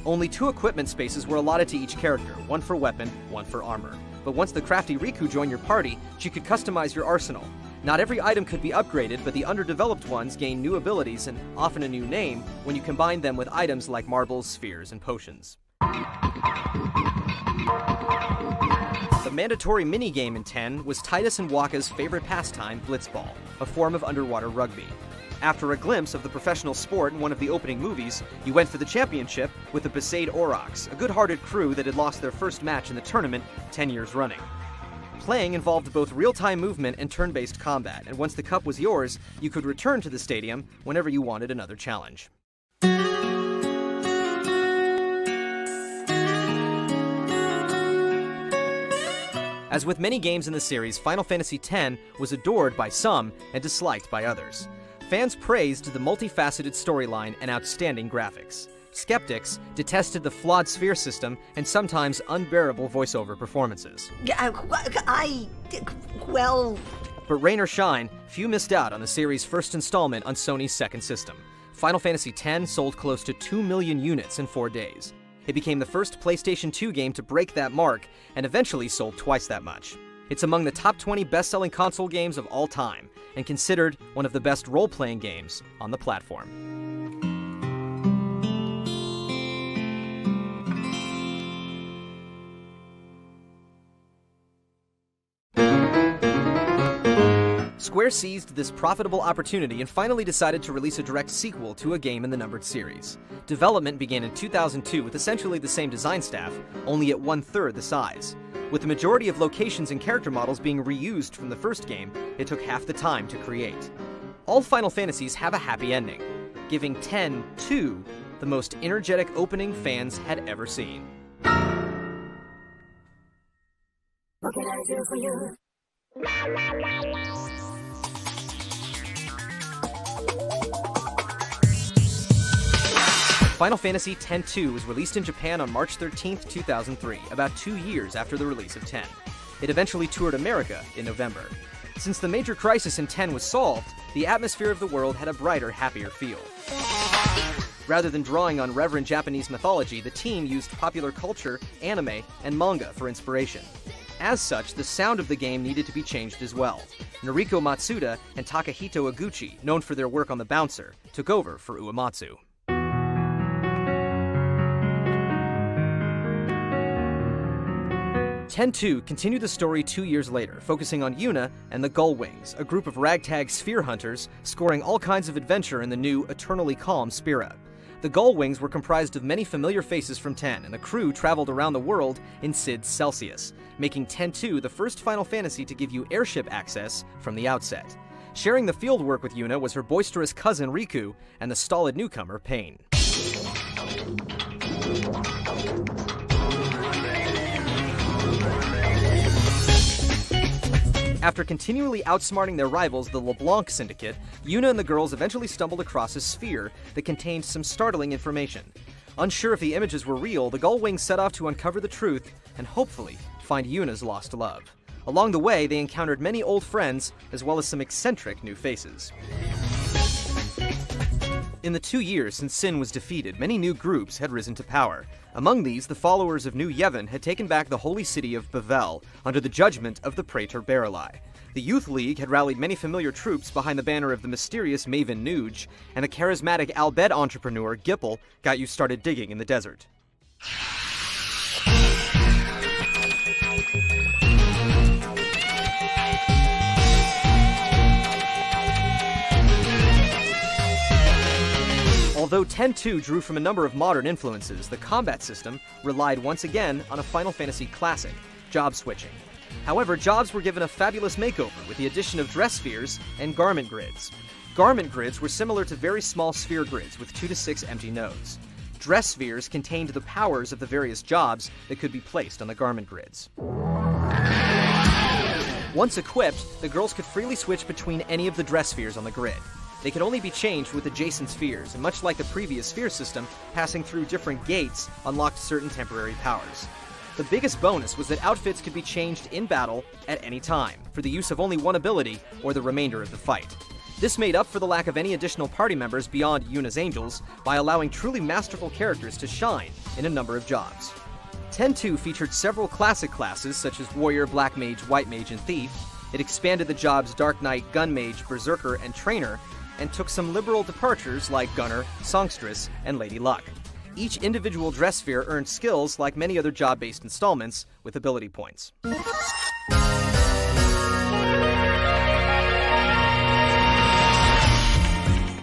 Only 2 equipment spaces were allotted to each character, one for weapon, one for armor. But once the crafty Riku joined your party, she could customize your arsenal. Not every item could be upgraded, but the underdeveloped ones gained new abilities and often a new name when you combined them with items like marbles, spheres, and potions. The mandatory minigame in 10 was Titus and Wakka's favorite pastime, Blitzball, a form of underwater rugby. After a glimpse of the professional sport in one of the opening movies, you went for the championship with the Besaid Aurochs, a good-hearted crew that had lost their first match in the tournament 10 years running. Playing involved both real-time movement and turn-based combat, and once the cup was yours, you could return to the stadium whenever you wanted another challenge. As with many games in the series, Final Fantasy X was adored by some and disliked by others. Fans praised the multifaceted storyline and outstanding graphics. Skeptics detested the flawed sphere system and sometimes unbearable voiceover performances. Well... But rain or shine, few missed out on the series' first installment on Sony's second system. Final Fantasy X sold close to 2 million units in 4 days. It became the first PlayStation 2 game to break that mark, and eventually sold twice that much. It's among the top 20 best-selling console games of all time, and considered one of the best role-playing games on the platform. Square seized this profitable opportunity and finally decided to release a direct sequel to a game in the numbered series. Development began in 2002 with essentially the same design staff, only at 1/3 the size. With the majority of locations and character models being reused from the first game, it took half the time to create. All Final Fantasies have a happy ending, giving X-2 the most energetic opening fans had ever seen. What can I do for you? Final Fantasy X-2 was released in Japan on March 13, 2003, about 2 years after the release of X. It eventually toured America in November. Since the major crisis in X was solved, the atmosphere of the world had a brighter, happier feel. Rather than drawing on reverent Japanese mythology, the team used popular culture, anime, and manga for inspiration. As such, the sound of the game needed to be changed as well. Noriko Matsuda and Takahito Eguchi, known for their work on The Bouncer, took over for Uematsu. X-2 continued the story 2 years later, focusing on Yuna and the Gullwings, a group of ragtag sphere hunters scoring all kinds of adventure in the new Eternally Calm Spira. The Gullwings were comprised of many familiar faces from X, and the crew traveled around the world in Cid's Celsius, making X-2 the first Final Fantasy to give you airship access from the outset. Sharing the field work with Yuna was her boisterous cousin Riku and the stolid newcomer Pain. After continually outsmarting their rivals, the LeBlanc Syndicate, Yuna and the girls eventually stumbled across a sphere that contained some startling information. Unsure if the images were real, the Gullwings set off to uncover the truth and hopefully find Yuna's lost love. Along the way, they encountered many old friends, as well as some eccentric new faces. In the 2 years since Sin was defeated, many new groups had risen to power. Among these, the followers of New Yevon had taken back the holy city of Bavel under the judgment of the Praetor Baralai. The Youth League had rallied many familiar troops behind the banner of the mysterious Maven Nuge, and the charismatic Albed entrepreneur Gippel got you started digging in the desert. Although X-2 drew from a number of modern influences, the combat system relied once again on a Final Fantasy classic, job switching. However, jobs were given a fabulous makeover with the addition of dress spheres and garment grids. Garment grids were similar to very small sphere grids with 2 to 6 empty nodes. Dress spheres contained the powers of the various jobs that could be placed on the garment grids. Once equipped, the girls could freely switch between any of the dress spheres on the grid. They could only be changed with adjacent spheres, and much like the previous sphere system, passing through different gates unlocked certain temporary powers. The biggest bonus was that outfits could be changed in battle at any time, for the use of only one ability or the remainder of the fight. This made up for the lack of any additional party members beyond Yuna's Angels by allowing truly masterful characters to shine in a number of jobs. X-2 featured several classic classes such as Warrior, Black Mage, White Mage, and Thief. It expanded the jobs Dark Knight, Gun Mage, Berserker, and Trainer, and took some liberal departures like Gunner, Songstress, and Lady Luck. Each individual dress sphere earned skills like many other job-based installments with ability points.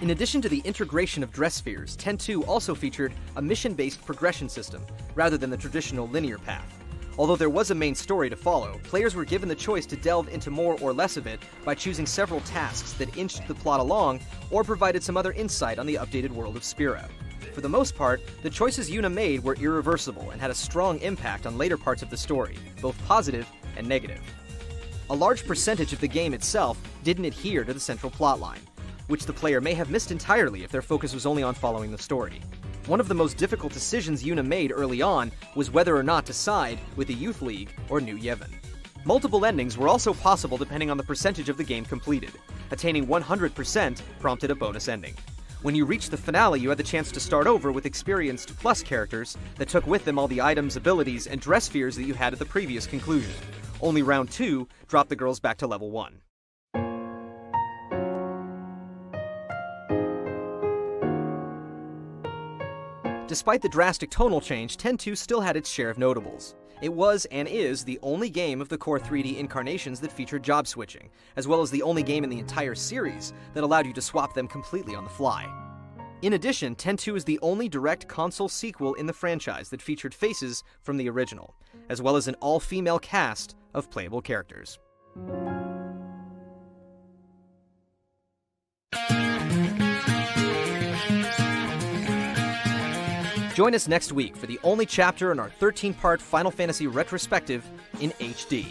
In addition to the integration of dress spheres, X-2 also featured a mission-based progression system, rather than the traditional linear path. Although there was a main story to follow, players were given the choice to delve into more or less of it by choosing several tasks that inched the plot along or provided some other insight on the updated world of Spira. For the most part, the choices Yuna made were irreversible and had a strong impact on later parts of the story, both positive and negative. A large percentage of the game itself didn't adhere to the central plotline, which the player may have missed entirely if their focus was only on following the story. One of the most difficult decisions Yuna made early on was whether or not to side with the Youth League or New Yevon. Multiple endings were also possible depending on the percentage of the game completed. Attaining 100% prompted a bonus ending. When you reached the finale, you had the chance to start over with experienced plus characters that took with them all the items, abilities, and dress spheres that you had at the previous conclusion. Only round 2 dropped the girls back to level 1. Despite the drastic tonal change, 10-2 still had its share of notables. It was, and is, the only game of the core 3D incarnations that featured job switching, as well as the only game in the entire series that allowed you to swap them completely on the fly. In addition, 10-2 is the only direct console sequel in the franchise that featured faces from the original, as well as an all-female cast of playable characters. Join us next week for the only chapter in our 13-part Final Fantasy retrospective in HD.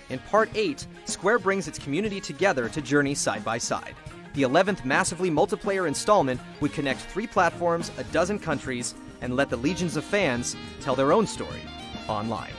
In Part 8, Square brings its community together to journey side by side. The 11th massively multiplayer installment would connect 3 platforms, a dozen countries, and let the legions of fans tell their own story online.